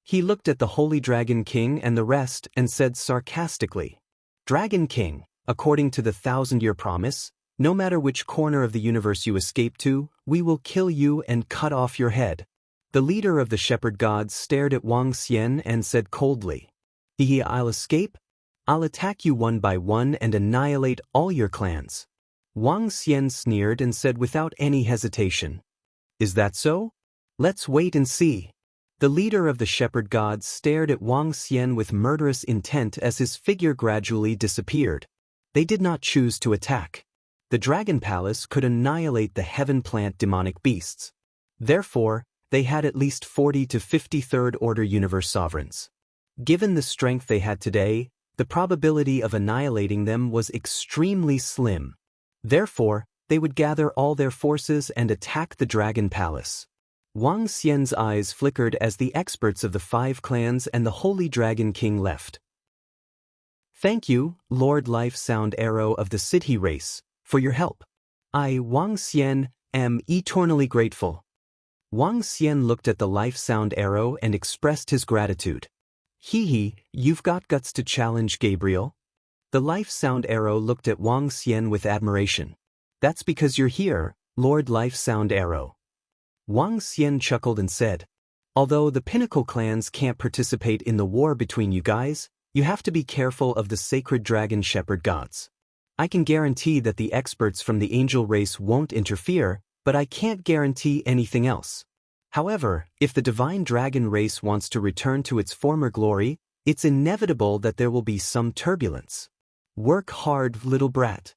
He looked at the Holy Dragon King and the rest and said sarcastically, "Dragon King, according to the 1,000-year promise, no matter which corner of the universe you escape to, we will kill you and cut off your head." The leader of the shepherd gods stared at Wang Xian and said coldly, "Hee, I'll escape? I'll attack you one by one and annihilate all your clans." Wang Xian sneered and said without any hesitation, "Is that so? Let's wait and see." The leader of the shepherd gods stared at Wang Xian with murderous intent as his figure gradually disappeared. They did not choose to attack. The dragon palace could annihilate the heaven plant demonic beasts. Therefore, they had at least 40 to 53rd Order Universe Sovereigns. Given the strength they had today, the probability of annihilating them was extremely slim. Therefore, they would gather all their forces and attack the Dragon Palace. Wang Xian's eyes flickered as the experts of the 5 clans and the Holy Dragon King left. "Thank you, Lord Life Sound Arrow of the City Race, for your help. I, Wang Xian, am eternally grateful." Wang Xian looked at the Life Sound Arrow and expressed his gratitude. "Hee, you've got guts to challenge Gabriel?" The Life Sound Arrow looked at Wang Xian with admiration. "That's because you're here, Lord Life Sound Arrow." Wang Xian chuckled and said, "Although the Pinnacle clans can't participate in the war between you guys, you have to be careful of the sacred dragon shepherd gods. I can guarantee that the experts from the angel race won't interfere, but I can't guarantee anything else. However, if the divine dragon race wants to return to its former glory, it's inevitable that there will be some turbulence. Work hard, little brat."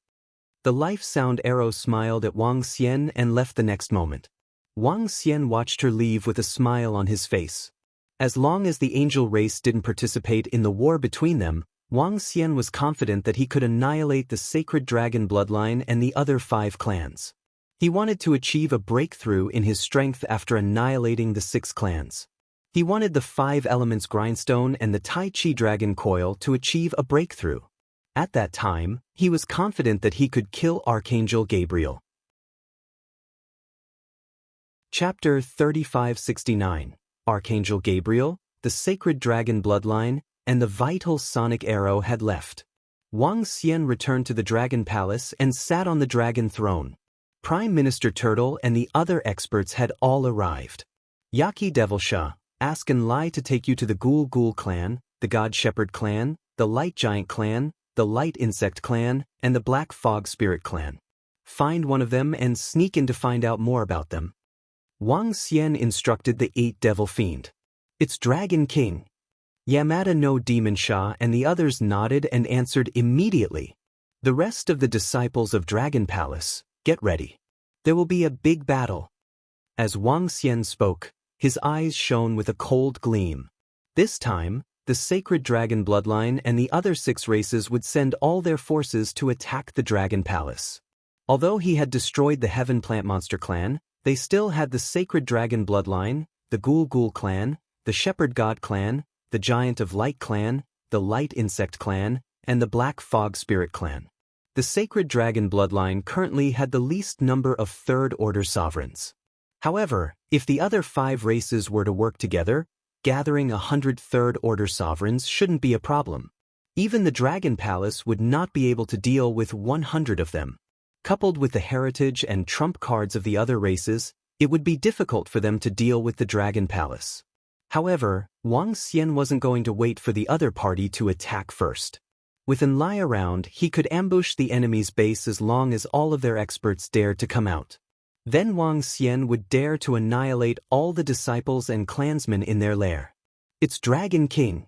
The Life Sound Arrow smiled at Wang Xian and left the next moment. Wang Xian watched her leave with a smile on his face. As long as the angel race didn't participate in the war between them, Wang Xian was confident that he could annihilate the sacred dragon bloodline and the other 5 clans. He wanted to achieve a breakthrough in his strength after annihilating the 6 clans. He wanted the 5 elements grindstone and the Tai Chi dragon coil to achieve a breakthrough. At that time, he was confident that he could kill Archangel Gabriel. Chapter 3569. Archangel Gabriel, the sacred dragon bloodline, and the vital sonic arrow had left. Wang Xian returned to the dragon palace and sat on the dragon throne. Prime Minister Turtle and the other experts had all arrived. Yaki Devilsha, ask Lai to take you to the Ghoul Ghoul clan, the God Shepherd clan, the Light Giant clan, the Light Insect clan, and the Black Fog Spirit clan. Find one of them and sneak in to find out more about them. Wang Xian instructed the 8 Devil Fiend. It's Dragon King. Yamada no Demon Sha and the others nodded and answered immediately. The rest of the disciples of Dragon Palace, get ready. There will be a big battle. As Wang Xian spoke, his eyes shone with a cold gleam. This time, the sacred dragon bloodline and the other 6 races would send all their forces to attack the Dragon Palace. Although he had destroyed the Heaven Plant Monster clan, they still had the sacred dragon bloodline, the Ghoul Ghoul clan, the Shepherd God clan, the Giant of Light clan, the Light Insect clan, and the Black Fog Spirit clan. The sacred dragon bloodline currently had the least number of third-order sovereigns. However, if the other 5 races were to work together, gathering 100 third-order sovereigns shouldn't be a problem. Even the Dragon Palace would not be able to deal with 100 of them. Coupled with the heritage and trump cards of the other races, it would be difficult for them to deal with the Dragon Palace. However, Wang Xian wasn't going to wait for the other party to attack first. With Lai around, he could ambush the enemy's base as long as all of their experts dared to come out. Then Wang Xian would dare to annihilate all the disciples and clansmen in their lair. It's Dragon King.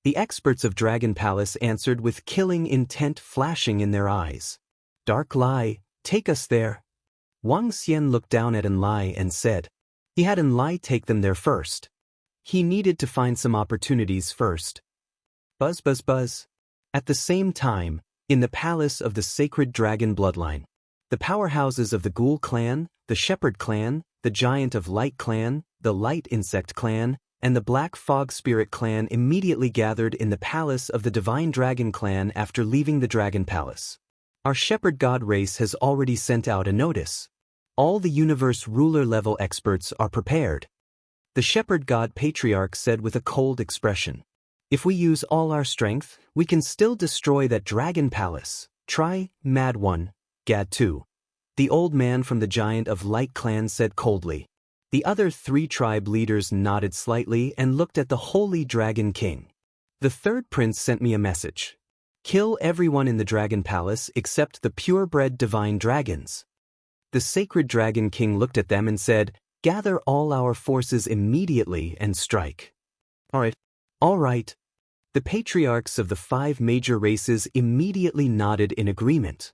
The experts of Dragon Palace answered with killing intent flashing in their eyes. Dark Lai, take us there. Wang Xian looked down at Lai and said. He had Lai take them there first. He needed to find some opportunities first. Buzz buzz buzz. At the same time, in the palace of the sacred dragon bloodline, the powerhouses of the Ghoul clan, the Shepherd clan, the Giant of Light clan, the Light Insect clan, and the Black Fog Spirit clan immediately gathered in the palace of the Divine Dragon clan after leaving the Dragon Palace. Our Shepherd God race has already sent out a notice. All the universe ruler level experts are prepared. The Shepherd God Patriarch said with a cold expression. If we use all our strength, we can still destroy that Dragon Palace. Try, Mad One. Gad 2. The old man from the Giant of Light clan said coldly. The other 3 tribe leaders nodded slightly and looked at the Holy Dragon King. The 3rd prince sent me a message. Kill everyone in the Dragon Palace except the purebred divine dragons. The sacred Dragon King looked at them and said, gather all our forces immediately and strike. All right. The patriarchs of the 5 major races immediately nodded in agreement.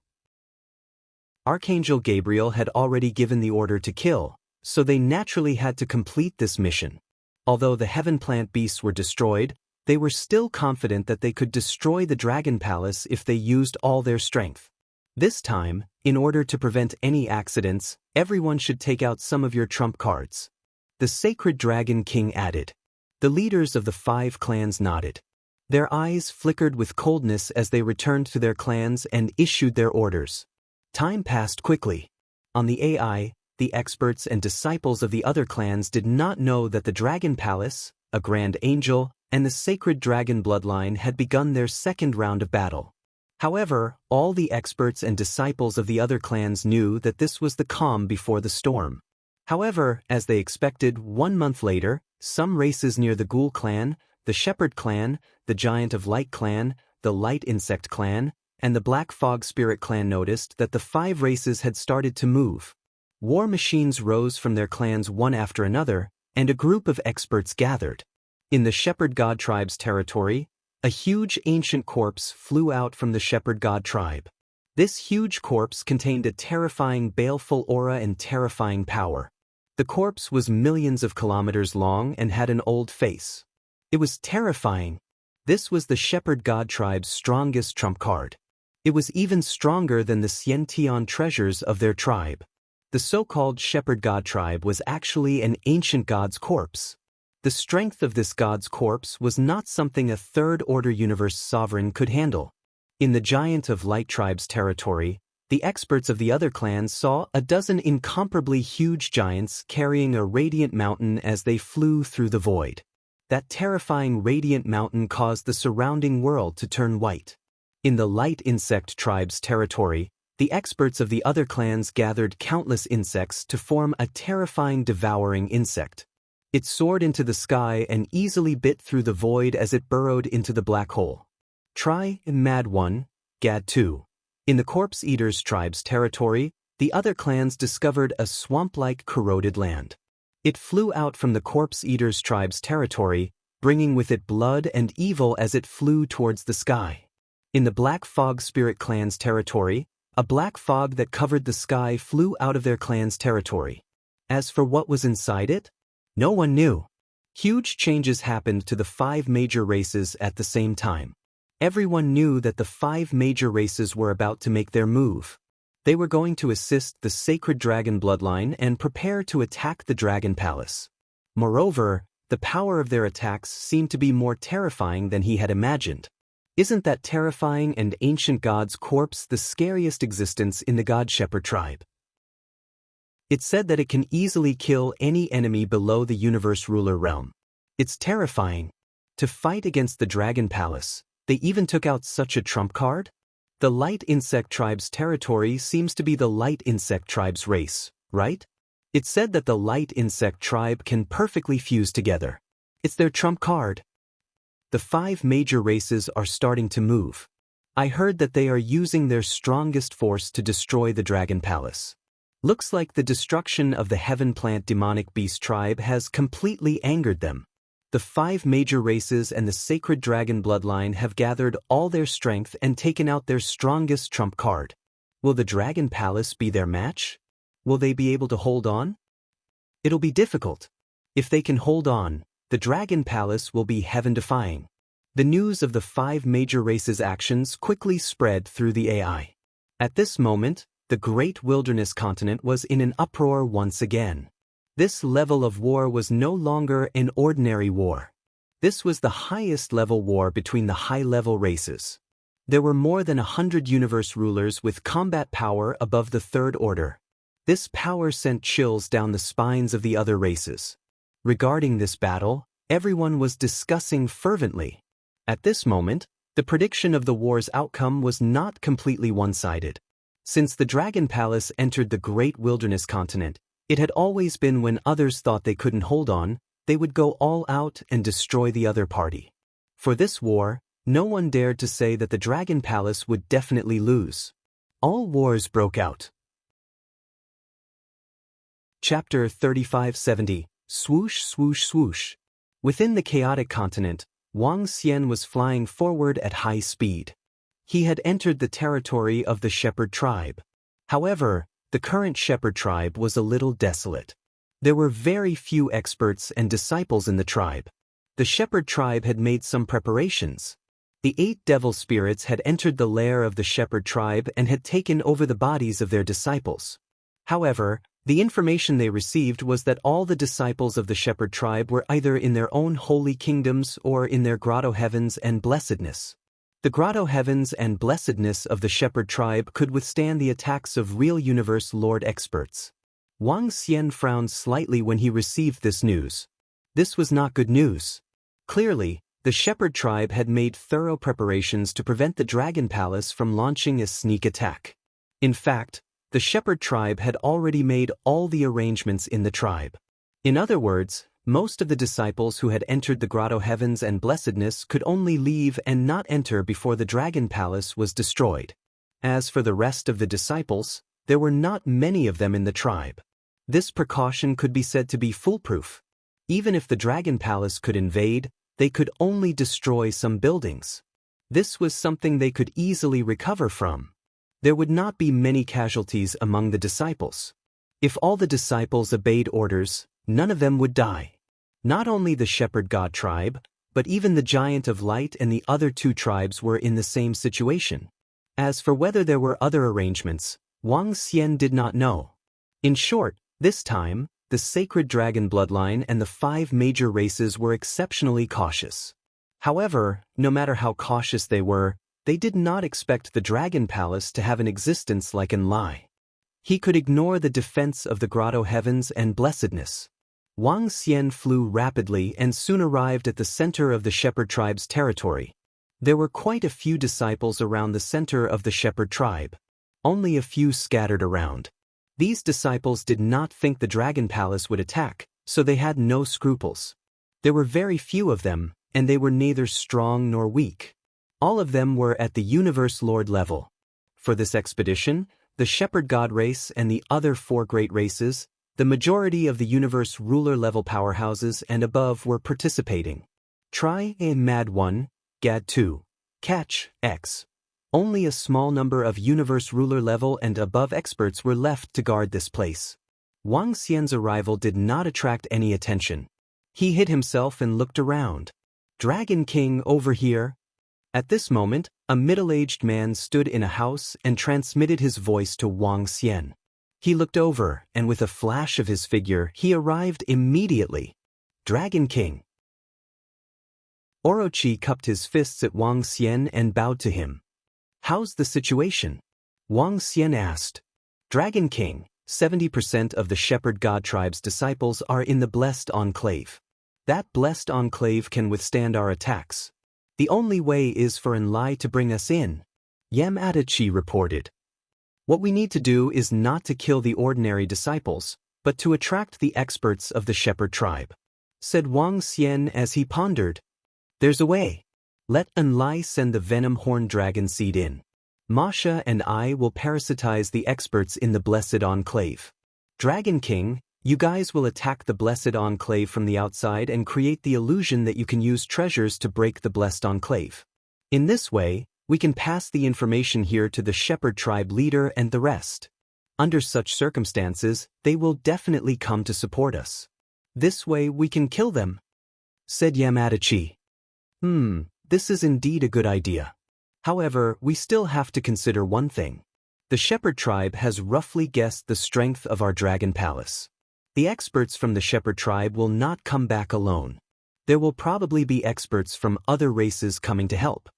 Archangel Gabriel had already given the order to kill, so they naturally had to complete this mission. Although the Heaven Plant beasts were destroyed, they were still confident that they could destroy the Dragon Palace if they used all their strength. This time, in order to prevent any accidents, everyone should take out some of your trump cards. The Sacred Dragon King added. The leaders of the 5 clans nodded. Their eyes flickered with coldness as they returned to their clans and issued their orders. Time passed quickly. On the AI, the experts and disciples of the other clans did not know that the Dragon Palace, a Grand Angel, and the Sacred Dragon Bloodline had begun their 2nd round of battle. However, all the experts and disciples of the other clans knew that this was the calm before the storm. However, as they expected, 1 month later, some races near the Ghoul clan, the Shepherd clan, the Giant of Light clan, the Light Insect clan, and the Black Fog Spirit clan noticed that the 5 races had started to move. War machines rose from their clans one after another, and a group of experts gathered. In the Shepherd God tribe's territory, a huge ancient corpse flew out from the Shepherd God tribe. This huge corpse contained a terrifying baleful aura and terrifying power. The corpse was millions of kilometers long and had an old face. It was terrifying. This was the Shepherd God tribe's strongest trump card. It was even stronger than the Xiantian treasures of their tribe. The so-called Shepherd God tribe was actually an ancient god's corpse. The strength of this god's corpse was not something a third-order universe sovereign could handle. In the Giant of Light tribe's territory, the experts of the other clans saw a dozen incomparably huge giants carrying a radiant mountain as they flew through the void. That terrifying radiant mountain caused the surrounding world to turn white. In the Light Insect tribe's territory, the experts of the other clans gathered countless insects to form a terrifying devouring insect. It soared into the sky and easily bit through the void as it burrowed into the black hole. Try Mad 1, Gad 2. In the Corpse Eaters tribe's territory, the other clans discovered a swamp-like corroded land. It flew out from the Corpse Eaters tribe's territory, bringing with it blood and evil as it flew towards the sky. In the Black Fog Spirit clan's territory, a black fog that covered the sky flew out of their clan's territory. As for what was inside it, no one knew. Huge changes happened to the 5 major races at the same time. Everyone knew that the 5 major races were about to make their move. They were going to assist the sacred dragon bloodline and prepare to attack the Dragon Palace. Moreover, the power of their attacks seemed to be more terrifying than he had imagined. Isn't that terrifying and ancient god's corpse the scariest existence in the God Shepherd tribe? It said that it can easily kill any enemy below the universe ruler realm. It's terrifying. To fight against the Dragon Palace, they even took out such a trump card? The Light Insect tribe's territory seems to be the Light Insect tribe's race, right? It said that the Light Insect tribe can perfectly fuse together. It's their trump card. The 5 major races are starting to move. I heard that they are using their strongest force to destroy the Dragon Palace. Looks like the destruction of the Heaven Plant Demonic Beast tribe has completely angered them. The 5 major races and the Sacred Dragon bloodline have gathered all their strength and taken out their strongest trump card. Will the Dragon Palace be their match? Will they be able to hold on? It'll be difficult. If they can hold on, the Dragon Palace will be heaven-defying. The news of the 5 major races' actions quickly spread through the AI. At this moment, the Great Wilderness Continent was in an uproar once again. This level of war was no longer an ordinary war. This was the highest level war between the high-level races. There were more than 100 universe rulers with combat power above the Third Order. This power sent chills down the spines of the other races. Regarding this battle, everyone was discussing fervently. At this moment, the prediction of the war's outcome was not completely one-sided. Since the Dragon Palace entered the Great Wilderness Continent, it had always been when others thought they couldn't hold on, they would go all out and destroy the other party. For this war, no one dared to say that the Dragon Palace would definitely lose. All wars broke out. Chapter 3570, Swoosh Swoosh Swoosh. Within the chaotic continent, Wang Xian was flying forward at high speed. He had entered the territory of the Shepherd tribe. However, the current Shepherd tribe was a little desolate. There were very few experts and disciples in the tribe. The Shepherd tribe had made some preparations. The 8 devil spirits had entered the lair of the Shepherd tribe and had taken over the bodies of their disciples. However, the information they received was that all the disciples of the Shepherd tribe were either in their own holy kingdoms or in their grotto heavens and blessedness. The grotto heavens and blessedness of the Shepherd tribe could withstand the attacks of real universe lord experts. Wang Xian frowned slightly when he received this news. This was not good news. Clearly, the Shepherd tribe had made thorough preparations to prevent the Dragon Palace from launching a sneak attack. In fact, the Shepherd tribe had already made all the arrangements in the tribe. In other words, most of the disciples who had entered the grotto heavens and blessedness could only leave and not enter before the Dragon Palace was destroyed. As for the rest of the disciples, there were not many of them in the tribe. This precaution could be said to be foolproof. Even if the Dragon Palace could invade, they could only destroy some buildings. This was something they could easily recover from. There would not be many casualties among the disciples. If all the disciples obeyed orders, none of them would die. Not only the Shepherd God tribe, but even the Giant of Light and the other 2 tribes were in the same situation. As for whether there were other arrangements, Wang Xian did not know. In short, this time, the the sacred dragon bloodline and the 5 major races were exceptionally cautious. However, no matter how cautious they did not expect the Dragon Palace to have an existence like Enlai. He could ignore the defense of the grotto heavens and blessedness. Wang Xian flew rapidly and soon arrived at the center of the shepherd tribe's territory. There were quite a few disciples around the center of the shepherd tribe. Only a few scattered around. These disciples did not think the Dragon Palace would attack, so they had no scruples. There were very few of them, and they were neither strong nor weak. All of them were at the Universe Lord level. For this expedition, the Shepherd God race and the other 4 great races, the majority of the Universe Ruler level powerhouses and above were participating. Try a Mad 1, Gad 2, Catch, X. Only a small number of Universe Ruler level and above experts were left to guard this place. Wang Xian's arrival did not attract any attention. He hid himself and looked around. Dragon King over here? At this moment, a middle-aged man stood in a house and transmitted his voice to Wang Xian. He looked over, and with a flash of his figure, he arrived immediately. Dragon King. Orochi cupped his fists at Wang Xian and bowed to him. How's the situation? Wang Xian asked. Dragon King, 70% of the Shepherd God tribe's disciples are in the Blessed Enclave. That Blessed Enclave can withstand our attacks. The only way is for Enlai to bring us in. Yamadachi reported. What we need to do is not to kill the ordinary disciples, but to attract the experts of the Shepherd tribe, said Wang Xian as he pondered. There's a way. Let Enlai send the Venom Horn Dragon seed in. Masha and I will parasitize the experts in the Blessed Enclave. Dragon King, you guys will attack the Blessed Enclave from the outside and create the illusion that you can use treasures to break the Blessed Enclave. In this way, we can pass the information here to the Shepherd tribe leader and the rest. Under such circumstances, they will definitely come to support us. This way we can kill them, said Yamadachi. This is indeed a good idea. However, we still have to consider one thing. The Shepherd tribe has roughly guessed the strength of our Dragon Palace. The experts from the Shepherd tribe will not come back alone. There will probably be experts from other races coming to help,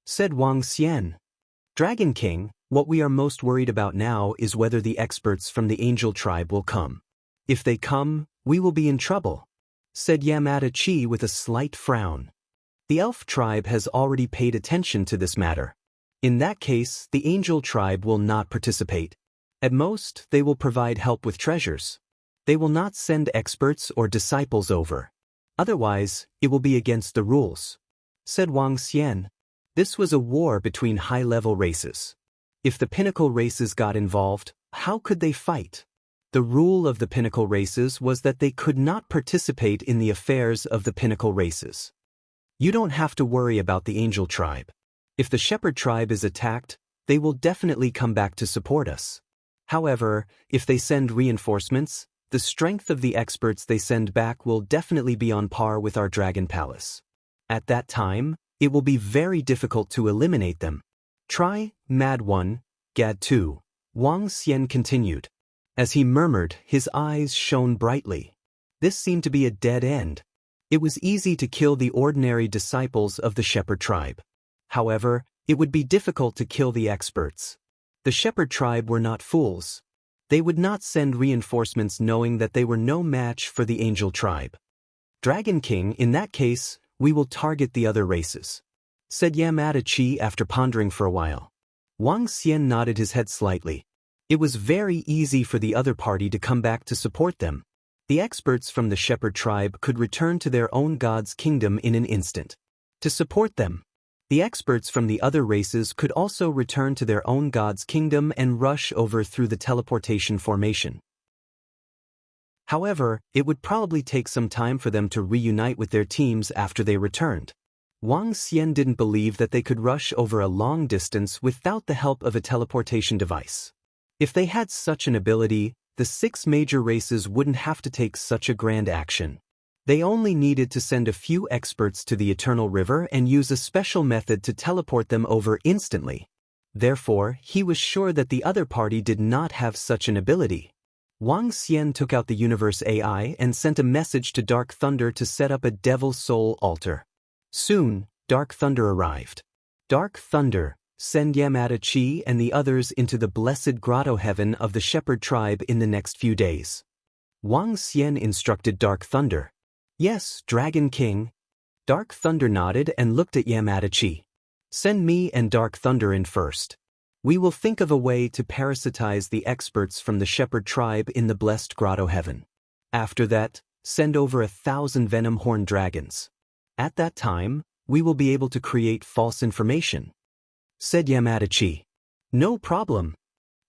said Wang Xian. Dragon King, what we are most worried about now is whether the experts from the Angel tribe will come. If they come, we will be in trouble, said Yamadachi with a slight frown. The Elf tribe has already paid attention to this matter. In that case, the Angel tribe will not participate. At most, they will provide help with treasures. They will not send experts or disciples over. Otherwise, it will be against the rules, said Wang Xian. This was a war between high-level races. If the pinnacle races got involved, how could they fight? The rule of the pinnacle races was that they could not participate in the affairs of the pinnacle races. You don't have to worry about the Angel tribe. If the Shepherd tribe is attacked, they will definitely come back to support us. However, if they send reinforcements, the strength of the experts they send back will definitely be on par with our Dragon Palace. At that time, it will be very difficult to eliminate them. Try, Mad 1, Gad 2, Wang Xian continued. As he murmured, his eyes shone brightly. This seemed to be a dead end. It was easy to kill the ordinary disciples of the Shepherd tribe. However, it would be difficult to kill the experts. The Shepherd tribe were not fools. They would not send reinforcements knowing that they were no match for the Angel tribe. Dragon King, in that case, we will target the other races, said Yamadachi after pondering for a while. Wang Xian nodded his head slightly. It was very easy for the other party to come back to support them. The experts from the Shepherd tribe could return to their own god's kingdom in an instant. To support them, the experts from the other races could also return to their own god's kingdom and rush over through the teleportation formation. However, it would probably take some time for them to reunite with their teams after they returned. Wang Xian didn't believe that they could rush over a long distance without the help of a teleportation device. If they had such an ability, the 6 major races wouldn't have to take such a grand action. They only needed to send a few experts to the Eternal River and use a special method to teleport them over instantly. Therefore, he was sure that the other party did not have such an ability. Wang Xian took out the universe AI and sent a message to Dark Thunder to set up a Devil Soul altar. Soon, Dark Thunder arrived. Dark Thunder, send Yamada Chi and the others into the blessed grotto heaven of the Shepherd tribe in the next few days. Wang Xian instructed Dark Thunder. Yes, Dragon King. Dark Thunder nodded and looked at Yamada Chi. Send me and Dark Thunder in first. We will think of a way to parasitize the experts from the Shepherd tribe in the blessed grotto heaven. After that, send over 1,000 venom-horned dragons. At that time, we will be able to create false information, said Yamada Chi. No problem.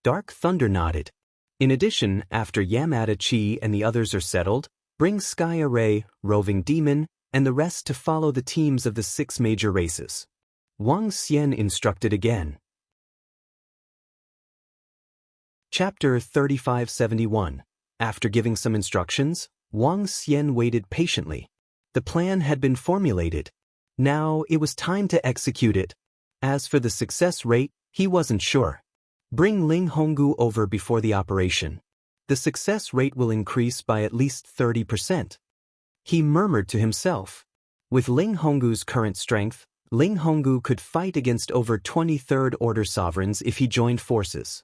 Dark Thunder nodded. In addition, after Yamada Chi and the others are settled, bring Sky Array, Roving Demon, and the rest to follow the teams of the 6 major races. Wang Xian instructed again. Chapter 3571. After giving some instructions, Wang Xian waited patiently. The plan had been formulated. Now it was time to execute it. As for the success rate, he wasn't sure. Bring Ling Honggu over before the operation. The success rate will increase by at least 30%. He murmured to himself. With Ling Honggu's current strength, Ling Honggu could fight against over 20 Third Order sovereigns if he joined forces.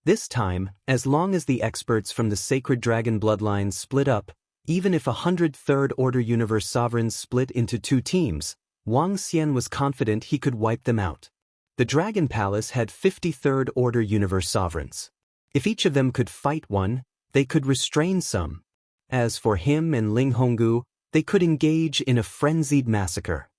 This time, as long as the experts from the Sacred Dragon bloodline split up, even if 100 Third Order Universe sovereigns split into 2 teams, Wang Xian was confident he could wipe them out. The Dragon Palace had 50 Third Order Universe sovereigns. If each of them could fight one, they could restrain some. As for him and Ling Honggu, they could engage in a frenzied massacre.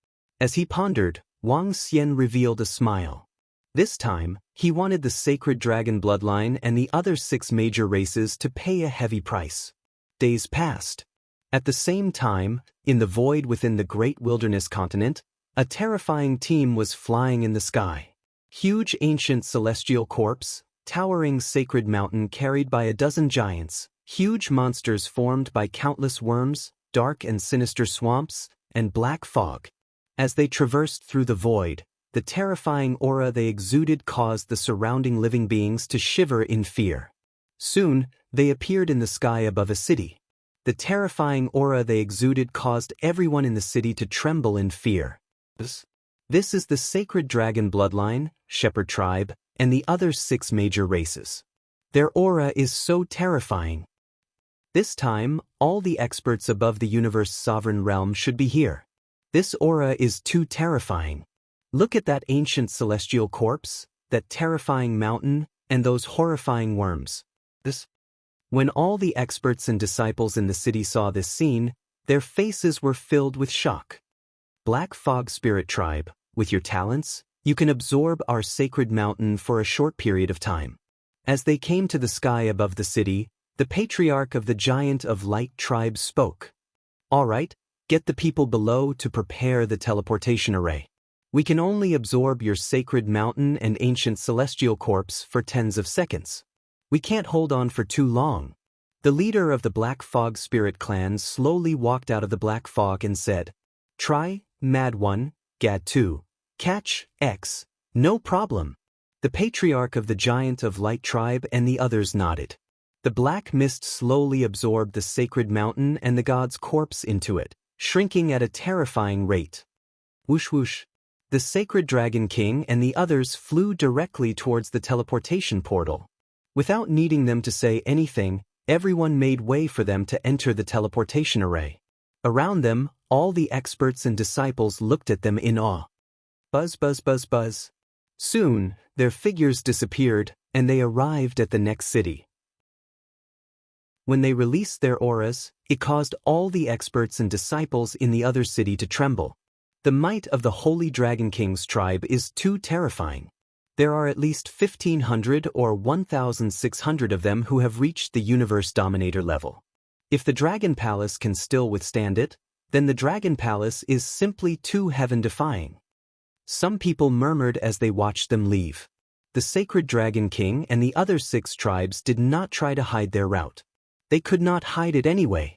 As he pondered, Wang Xian revealed a smile. This time, he wanted the Sacred Dragon bloodline and the other 6 major races to pay a heavy price. Days passed. At the same time, in the void within the Great Wilderness continent, a terrifying team was flying in the sky. Huge ancient celestial corpse, towering sacred mountain carried by a dozen giants, huge monsters formed by countless worms, dark and sinister swamps, and black fog. As they traversed through the void, the terrifying aura they exuded caused the surrounding living beings to shiver in fear. Soon, they appeared in the sky above a city. The terrifying aura they exuded caused everyone in the city to tremble in fear. This is the Sacred Dragon bloodline, Shepherd tribe, and the other 6 major races. Their aura is so terrifying. This time, all the experts above the universe's sovereign realm should be here. This aura is too terrifying. Look at that ancient celestial corpse, that terrifying mountain, and those horrifying worms. When all the experts and disciples in the city saw this scene, their faces were filled with shock. Black Fog Spirit Tribe, with your talents, you can absorb our sacred mountain for a short period of time. As they came to the sky above the city, the patriarch of the Giant of Light tribe spoke. All right, get the people below to prepare the teleportation array. We can only absorb your sacred mountain and ancient celestial corpse for tens of seconds. We can't hold on for too long. The leader of the Black Fog Spirit clan slowly walked out of the black fog and said, Try, Mad 1, Gad 2, Catch, X, no problem. The patriarch of the Giant of Light tribe and the others nodded. The black mist slowly absorbed the sacred mountain and the god's corpse into it, shrinking at a terrifying rate. Whoosh whoosh. The Sacred Dragon King and the others flew directly towards the teleportation portal. Without needing them to say anything, everyone made way for them to enter the teleportation array. Around them, all the experts and disciples looked at them in awe. Buzz, buzz, buzz, buzz. Soon, their figures disappeared, and they arrived at the next city. When they released their auras, it caused all the experts and disciples in the other city to tremble. The might of the Holy Dragon King's tribe is too terrifying. There are at least 1,500 or 1,600 of them who have reached the Universe Dominator level. If the Dragon Palace can still withstand it, then the Dragon Palace is simply too heaven-defying. Some people murmured as they watched them leave. The Sacred Dragon King and the other 6 tribes did not try to hide their route. They could not hide it anyway.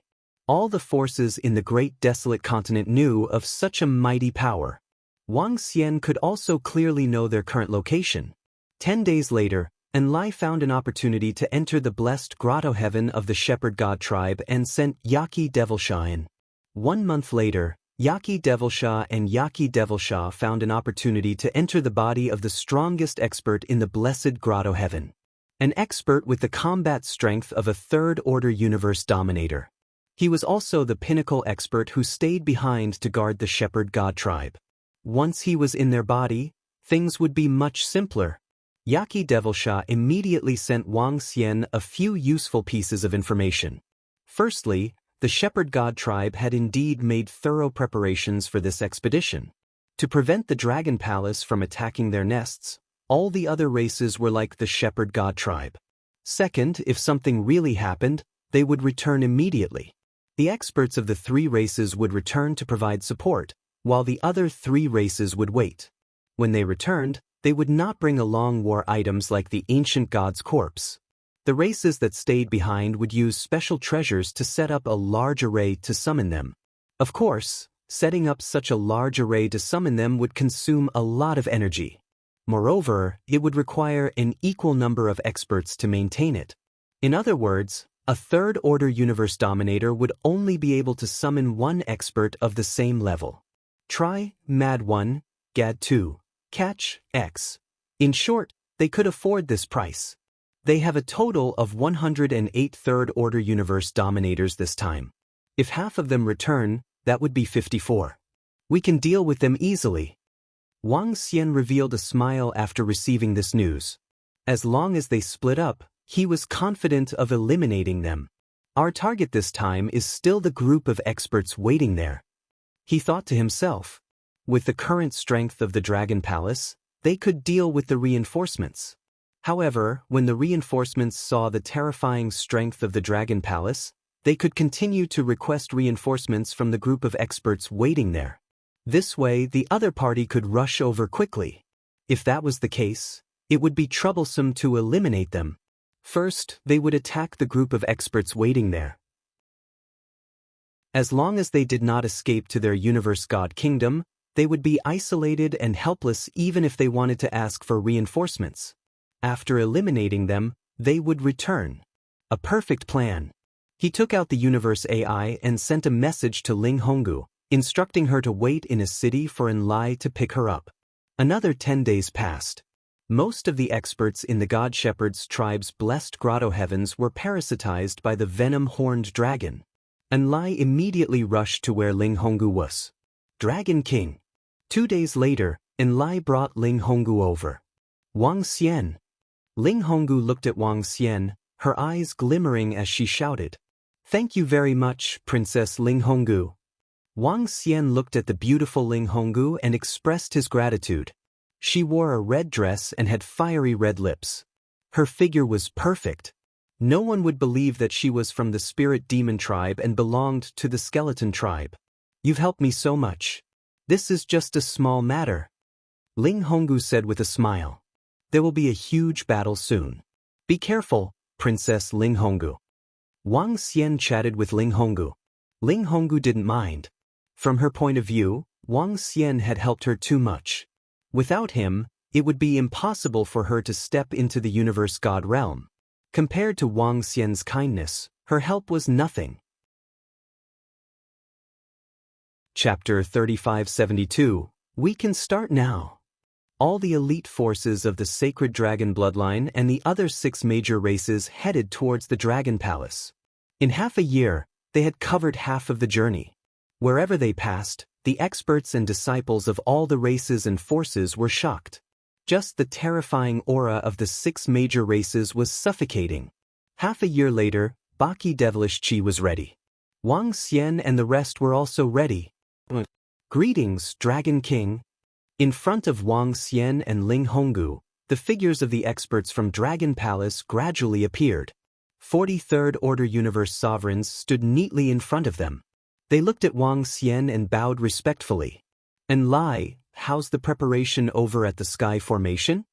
All the forces in the great desolate continent knew of such a mighty power. Wang Xian could also clearly know their current location. 10 days later, and Lai found an opportunity to enter the blessed grotto heaven of the shepherd god tribe and sent Yaki Devil-Shah in. 1 month later, Yaki Devil-Shah and Yaki Devil-Shah found an opportunity to enter the body of the strongest expert in the blessed grotto heaven. An expert with the combat strength of a third-order universe dominator. He was also the pinnacle expert who stayed behind to guard the shepherd god tribe. Once he was in their body, things would be much simpler. Yaki Devil-Shah immediately sent Wang Xian a few useful pieces of information. Firstly, the shepherd god tribe had indeed made thorough preparations for this expedition. To prevent the dragon palace from attacking their nests, all the other races were like the shepherd god tribe. Second, if something really happened, they would return immediately. The experts of the 3 races would return to provide support, while the other 3 races would wait. When they returned, they would not bring along war items like the ancient god's corpse. The races that stayed behind would use special treasures to set up a large array to summon them. Of course, setting up such a large array to summon them would consume a lot of energy. Moreover, it would require an equal number of experts to maintain it. In other words, a third-order universe dominator would only be able to summon 1 expert of the same level. Try, Mad 1, Gad 2, Catch, X. In short, they could afford this price. They have a total of 108 third-order universe dominators this time. If half of them return, that would be 54. We can deal with them easily. Wang Xian revealed a smile after receiving this news. As long as they split up, he was confident of eliminating them. Our target this time is still the group of experts waiting there. He thought to himself. With the current strength of the Dragon Palace, they could deal with the reinforcements. However, when the reinforcements saw the terrifying strength of the Dragon Palace, they could continue to request reinforcements from the group of experts waiting there. This way, the other party could rush over quickly. If that was the case, it would be troublesome to eliminate them. First, they would attack the group of experts waiting there. As long as they did not escape to their universe god kingdom, they would be isolated and helpless even if they wanted to ask for reinforcements. After eliminating them, they would return. A perfect plan. He took out the universe AI and sent a message to Ling Honggu, instructing her to wait in a city for Enlai to pick her up. Another 10 days passed. Most of the experts in the God Shepherd's tribe's blessed grotto heavens were parasitized by the venom-horned dragon. Enlai immediately rushed to where Ling Honggu was. Dragon King. 2 days later, Enlai brought Ling Honggu over. Wang Xian. Ling Honggu looked at Wang Xian, her eyes glimmering as she shouted. Thank you very much, Princess Ling Honggu. Wang Xian looked at the beautiful Ling Honggu and expressed his gratitude. She wore a red dress and had fiery red lips. Her figure was perfect. No one would believe that she was from the spirit demon tribe and belonged to the skeleton tribe. You've helped me so much. This is just a small matter. Ling Honggu said with a smile. There will be a huge battle soon. Be careful, Princess Ling Honggu. Wang Xian chatted with Ling Honggu. Ling Honggu didn't mind. From her point of view, Wang Xian had helped her too much. Without him, it would be impossible for her to step into the universe god realm. Compared to Wang Xian's kindness, her help was nothing. Chapter 3572. We can start now. All the elite forces of the sacred dragon bloodline and the other 6 major races headed towards the Dragon Palace. In half a year, they had covered half of the journey. Wherever they passed, the experts and disciples of all the races and forces were shocked. Just the terrifying aura of the 6 major races was suffocating. Half a year later, Baki Devilish Chi was ready. Wang Xian and the rest were also ready. Greetings, Dragon King. In front of Wang Xian and Ling Honggu, the figures of the experts from Dragon Palace gradually appeared. 43rd Order Universe sovereigns stood neatly in front of them. They looked at Wang Xian and bowed respectfully. Enlai, how's the preparation over at the Sky Formation?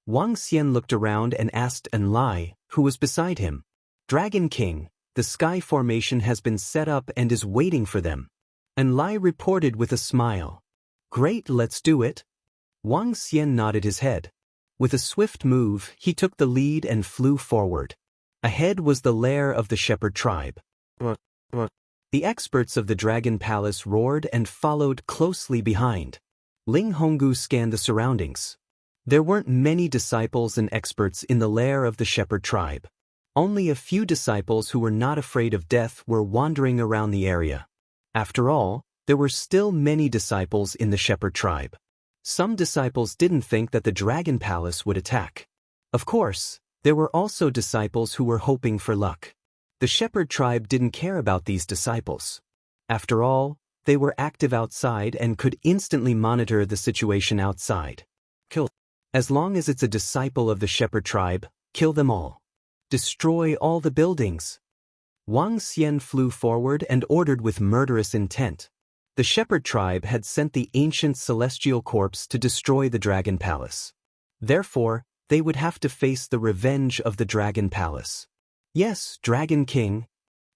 Wang Xian looked around and asked Enlai, who was beside him. Dragon King, the Sky Formation has been set up and is waiting for them. Enlai reported with a smile. Great, let's do it. Wang Xian nodded his head. With a swift move, he took the lead and flew forward. Ahead was the lair of the shepherd tribe. The experts of the Dragon Palace roared and followed closely behind. Ling Honggu scanned the surroundings. There weren't many disciples and experts in the lair of the shepherd tribe. Only a few disciples who were not afraid of death were wandering around the area. After all, there were still many disciples in the shepherd tribe. Some disciples didn't think that the Dragon Palace would attack. Of course, there were also disciples who were hoping for luck. The shepherd tribe didn't care about these disciples. After all, they were active outside and could instantly monitor the situation outside. Kill. As long as it's a disciple of the shepherd tribe, kill them all. Destroy all the buildings. Wang Xian flew forward and ordered with murderous intent. The shepherd tribe had sent the ancient celestial corpse to destroy the Dragon Palace. Therefore, they would have to face the revenge of the Dragon Palace. Yes, Dragon King.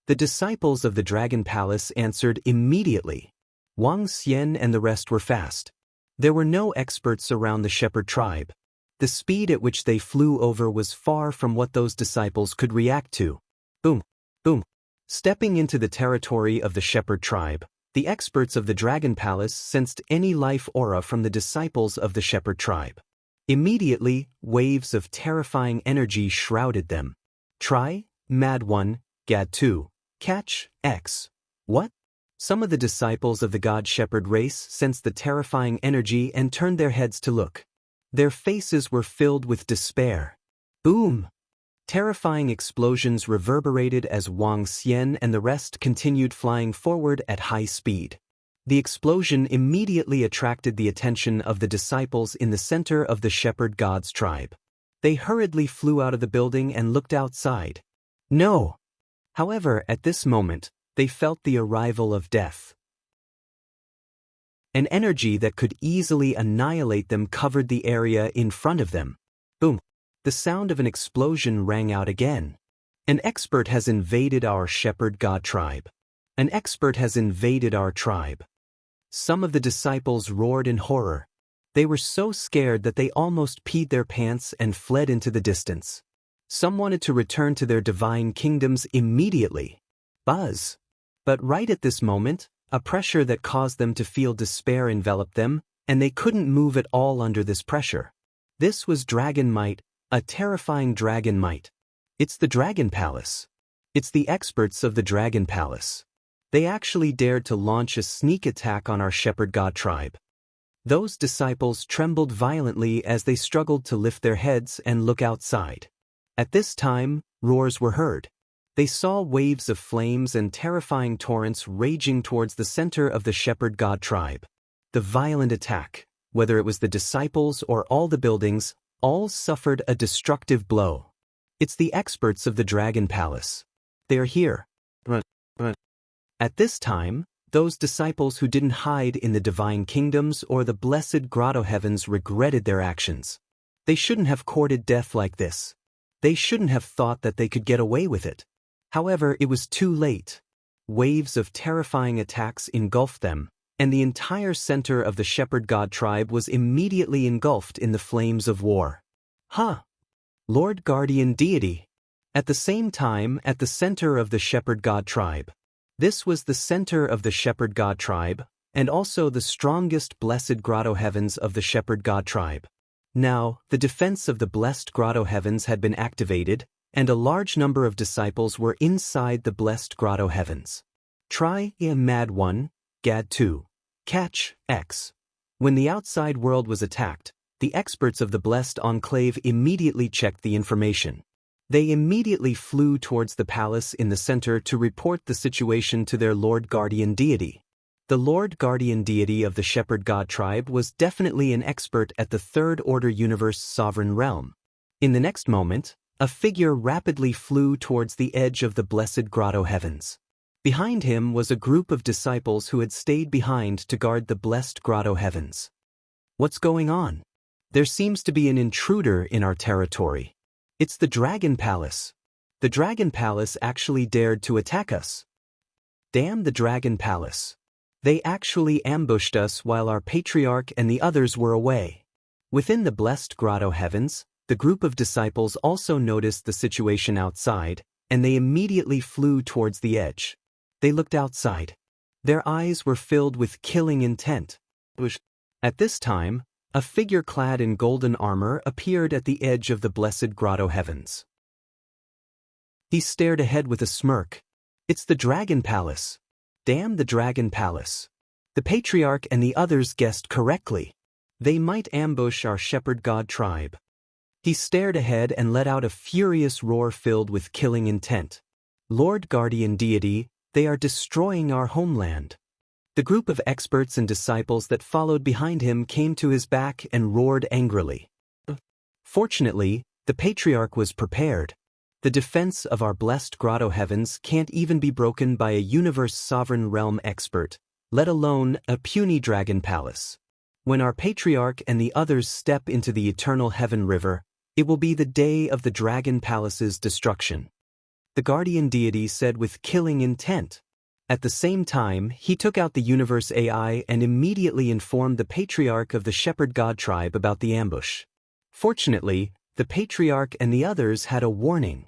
The disciples of the Dragon Palace answered immediately. Wang Xian and the rest were fast. There were no experts around the shepherd tribe. The speed at which they flew over was far from what those disciples could react to. Boom, boom. Stepping into the territory of the shepherd tribe, the experts of the Dragon Palace sensed any life aura from the disciples of the shepherd tribe. Immediately, waves of terrifying energy shrouded them. Try, Mad 1, Gad 2, Catch, X. What? Some of the disciples of the God Shepherd race sensed the terrifying energy and turned their heads to look. Their faces were filled with despair. Boom! Terrifying explosions reverberated as Wang Xian and the rest continued flying forward at high speed. The explosion immediately attracted the attention of the disciples in the center of the shepherd god's tribe. They hurriedly flew out of the building and looked outside. No! However, at this moment, they felt the arrival of death. An energy that could easily annihilate them covered the area in front of them. Boom! The sound of an explosion rang out again. An expert has invaded our shepherd god tribe. An expert has invaded our tribe. Some of the disciples roared in horror. They were so scared that they almost peed their pants and fled into the distance. Some wanted to return to their divine kingdoms immediately. Buzz! But right at this moment, a pressure that caused them to feel despair enveloped them, and they couldn't move at all under this pressure. This was dragon might, a terrifying dragon might. It's the Dragon Palace. It's the experts of the Dragon Palace. They actually dared to launch a sneak attack on our shepherd god tribe. Those disciples trembled violently as they struggled to lift their heads and look outside. At this time, roars were heard. They saw waves of flames and terrifying torrents raging towards the center of the shepherd god tribe. The violent attack, whether it was the disciples or all the buildings, all suffered a destructive blow. It's the experts of the Dragon Palace. They are here. At this time, those disciples who didn't hide in the divine kingdoms or the blessed grotto heavens regretted their actions. They shouldn't have courted death like this. They shouldn't have thought that they could get away with it. However, it was too late. Waves of terrifying attacks engulfed them, and the entire center of the shepherd god tribe was immediately engulfed in the flames of war. Lord Guardian Deity. At the same time, at the center of the shepherd god tribe. This was the center of the shepherd god tribe, and also the strongest blessed grotto heavens of the shepherd god tribe. Now, the defense of the blessed grotto heavens had been activated, and a large number of disciples were inside the blessed grotto heavens. Try, Mad 1, Gad 2, Catch, X. When the outside world was attacked, the experts of the blessed enclave immediately checked the information. They immediately flew towards the palace in the center to report the situation to their Lord Guardian Deity. The Lord Guardian Deity of the Shepherd God tribe was definitely an expert at the Third Order Universe Sovereign Realm. In the next moment, a figure rapidly flew towards the edge of the blessed grotto heavens. Behind him was a group of disciples who had stayed behind to guard the blessed grotto heavens. What's going on? There seems to be an intruder in our territory. It's the Dragon Palace. The Dragon Palace actually dared to attack us. Damn the Dragon Palace. They actually ambushed us while our patriarch and the others were away. Within the blessed grotto heavens, the group of disciples also noticed the situation outside, and they immediately flew towards the edge. They looked outside. Their eyes were filled with killing intent. At this time, a figure clad in golden armor appeared at the edge of the blessed grotto heavens. He stared ahead with a smirk. It's the Dragon Palace. Damn the Dragon Palace. The Patriarch and the others guessed correctly. They might ambush our shepherd god tribe. He stared ahead and let out a furious roar filled with killing intent. Lord Guardian Deity, they are destroying our homeland. The group of experts and disciples that followed behind him came to his back and roared angrily. Fortunately, the Patriarch was prepared. The defense of our blessed grotto heavens can't even be broken by a universe sovereign realm expert, let alone a puny dragon palace. When our Patriarch and the others step into the eternal heaven river, it will be the day of the dragon palace's destruction. The guardian deity said with killing intent. At the same time, he took out the universe AI and immediately informed the Patriarch of the shepherd god tribe about the ambush. Fortunately, the Patriarch and the others had a warning.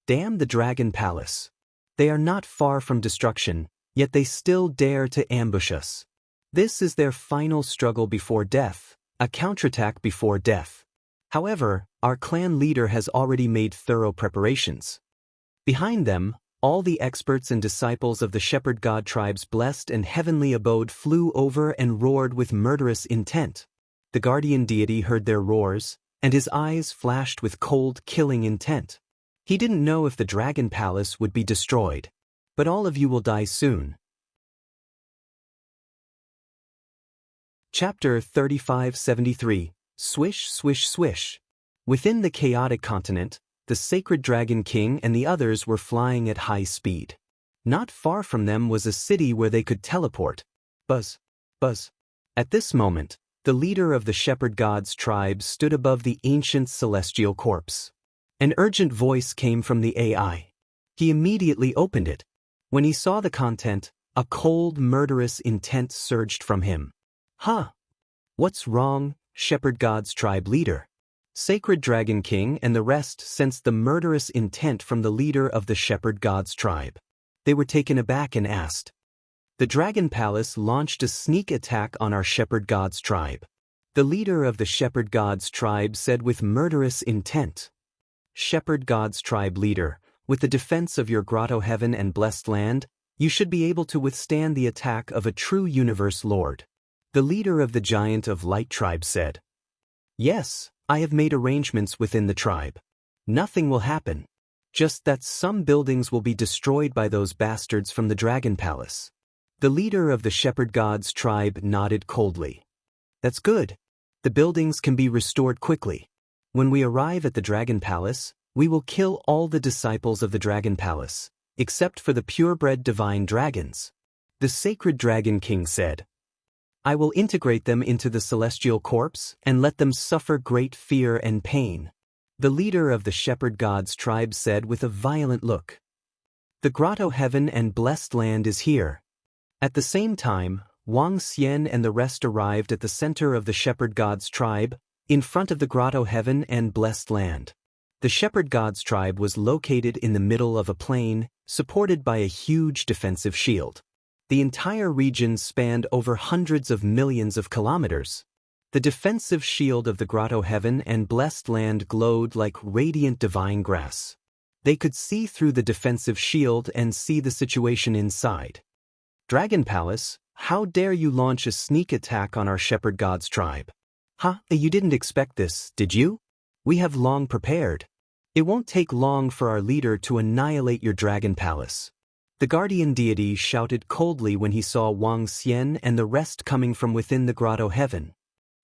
Damn the dragon palace. They are not far from destruction, yet they still dare to ambush us. This is their final struggle before death, a counterattack before death. However, our clan leader has already made thorough preparations. Behind them, all the experts and disciples of the shepherd god tribe's blessed and heavenly abode flew over and roared with murderous intent. The guardian deity heard their roars, and his eyes flashed with cold, killing intent. He didn't know if the dragon palace would be destroyed. But all of you will die soon. Chapter 3573. Swish, swish, swish. Within the chaotic continent, the sacred dragon king and the others were flying at high speed. Not far from them was a city where they could teleport. Buzz, buzz. At this moment, the leader of the shepherd god's tribe stood above the ancient celestial corpse. An urgent voice came from the AI. He immediately opened it. When he saw the content, a cold, murderous intent surged from him. Huh? What's wrong, shepherd god's tribe leader? Sacred Dragon King and the rest sensed the murderous intent from the leader of the shepherd god's tribe. They were taken aback and asked. The Dragon Palace launched a sneak attack on our shepherd god's tribe. The leader of the shepherd god's tribe said with murderous intent. Shepherd god's tribe leader, with the defense of your grotto heaven and blessed land, you should be able to withstand the attack of a true universe lord. The leader of the giant of light tribe said. Yes, I have made arrangements within the tribe. Nothing will happen. Just that some buildings will be destroyed by those bastards from the Dragon Palace. The leader of the shepherd god's tribe nodded coldly. That's good. The buildings can be restored quickly. When we arrive at the Dragon Palace, we will kill all the disciples of the Dragon Palace, except for the purebred divine dragons. The sacred Dragon King said. I will integrate them into the celestial corpse and let them suffer great fear and pain. The leader of the shepherd god's tribe said with a violent look. The grotto heaven and blessed land is here. At the same time, Wang Xian and the rest arrived at the center of the shepherd god's tribe, in front of the grotto heaven and blessed land. The shepherd god's tribe was located in the middle of a plain, supported by a huge defensive shield. The entire region spanned over hundreds of millions of kilometers. The defensive shield of the grotto heaven and blessed land glowed like radiant divine grass. They could see through the defensive shield and see the situation inside. Dragon Palace, how dare you launch a sneak attack on our shepherd god's tribe? Huh, you didn't expect this, did you? We have long prepared. It won't take long for our leader to annihilate your Dragon Palace. The guardian deity shouted coldly when he saw Wang Xian and the rest coming from within the grotto heaven.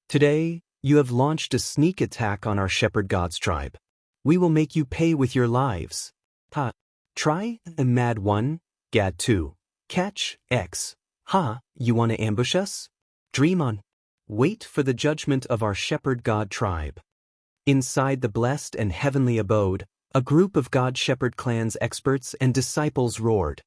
Today, you have launched a sneak attack on our shepherd god's tribe. We will make you pay with your lives. Ha. Try, Mad 1, Gad 2. Catch, X. Ha, you want to ambush us? Dream on. Wait for the judgment of our shepherd god tribe. Inside the blessed and heavenly abode, a group of God Shepherd clan's experts and disciples roared.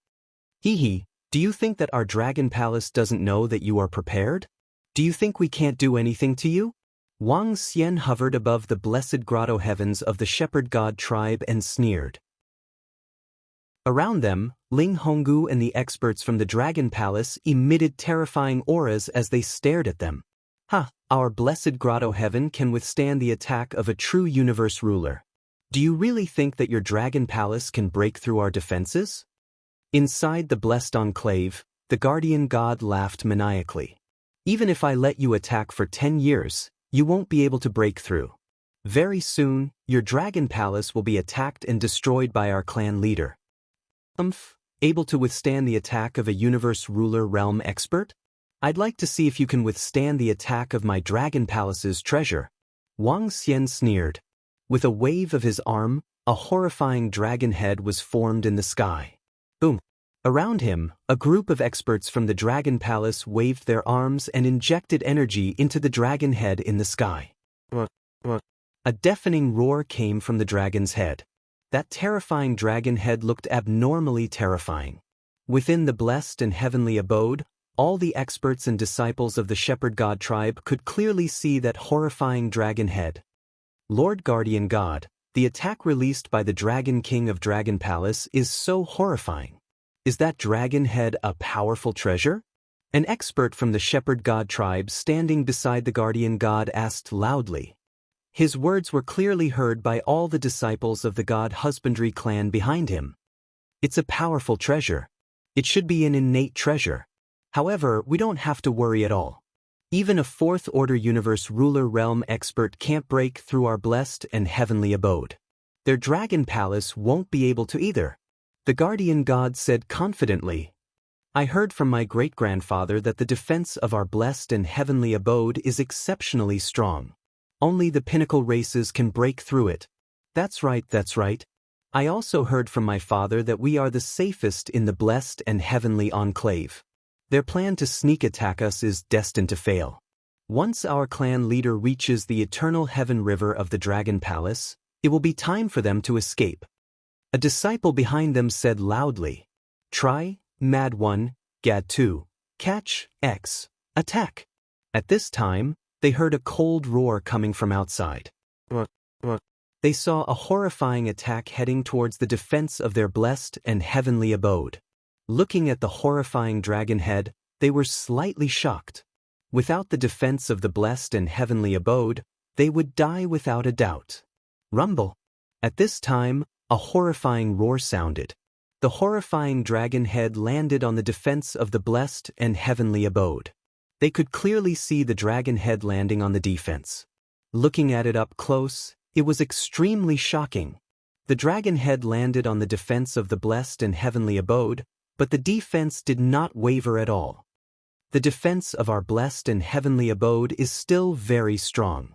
Hee, do you think that our Dragon Palace doesn't know that you are prepared? Do you think we can't do anything to you? Wang Xian hovered above the blessed grotto heavens of the shepherd god tribe and sneered. Around them, Ling Honggu and the experts from the Dragon Palace emitted terrifying auras as they stared at them. Ha! Our blessed grotto heaven can withstand the attack of a true universe ruler. Do you really think that your Dragon Palace can break through our defenses? Inside the blessed enclave, the guardian god laughed maniacally. Even if I let you attack for 10 years, you won't be able to break through. Very soon, your Dragon Palace will be attacked and destroyed by our clan leader. Able to withstand the attack of a universe ruler realm expert? I'd like to see if you can withstand the attack of my Dragon Palace's treasure. Wang Xian sneered. With a wave of his arm, a horrifying dragon head was formed in the sky. Boom! Around him, a group of experts from the Dragon Palace waved their arms and injected energy into the dragon head in the sky. A deafening roar came from the dragon's head. That terrifying dragon head looked abnormally terrifying. Within the blessed and heavenly abode, all the experts and disciples of the shepherd god tribe could clearly see that horrifying dragon head. Lord Guardian God, the attack released by the Dragon King of Dragon Palace is so horrifying. Is that dragon head a powerful treasure? An expert from the shepherd god tribe standing beside the guardian god asked loudly. His words were clearly heard by all the disciples of the god husbandry clan behind him. It's a powerful treasure. It should be an innate treasure. However, we don't have to worry at all. Even a fourth-order universe ruler realm expert can't break through our blessed and heavenly abode. Their dragon palace won't be able to either. The guardian god said confidently. I heard from my great-grandfather that the defense of our blessed and heavenly abode is exceptionally strong. Only the pinnacle races can break through it. That's right, that's right. I also heard from my father that we are the safest in the blessed and heavenly enclave. Their plan to sneak attack us is destined to fail. Once our clan leader reaches the eternal heaven river of the Dragon Palace, it will be time for them to escape. A disciple behind them said loudly, Try, Mad 1, Gad 2, Catch, X, Attack. At this time, they heard a cold roar coming from outside. They saw a horrifying attack heading towards the defense of their blessed and heavenly abode. Looking at the horrifying dragon head, they were slightly shocked. Without the defense of the blessed and heavenly abode, they would die without a doubt. Rumble. At this time, a horrifying roar sounded. The horrifying dragon head landed on the defense of the blessed and heavenly abode. They could clearly see the dragon head landing on the defense. Looking at it up close, it was extremely shocking. The dragon head landed on the defense of the blessed and heavenly abode, but the defense did not waver at all. The defense of our blessed and heavenly abode is still very strong.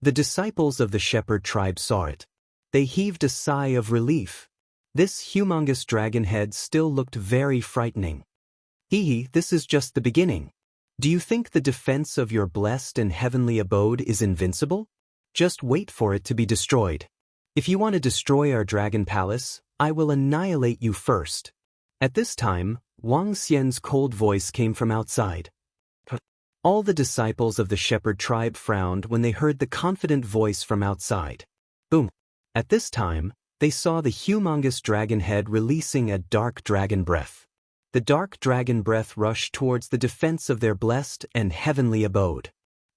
The disciples of the shepherd tribe saw it. They heaved a sigh of relief. This humongous dragon head still looked very frightening. This is just the beginning. Do you think the defense of your blessed and heavenly abode is invincible? Just wait for it to be destroyed. If you want to destroy our dragon palace, I will annihilate you first. At this time, Wang Xian's cold voice came from outside. All the disciples of the shepherd tribe frowned when they heard the confident voice from outside. Boom! At this time, they saw the humongous dragon head releasing a dark dragon breath. The dark dragon breath rushed towards the defense of their blessed and heavenly abode.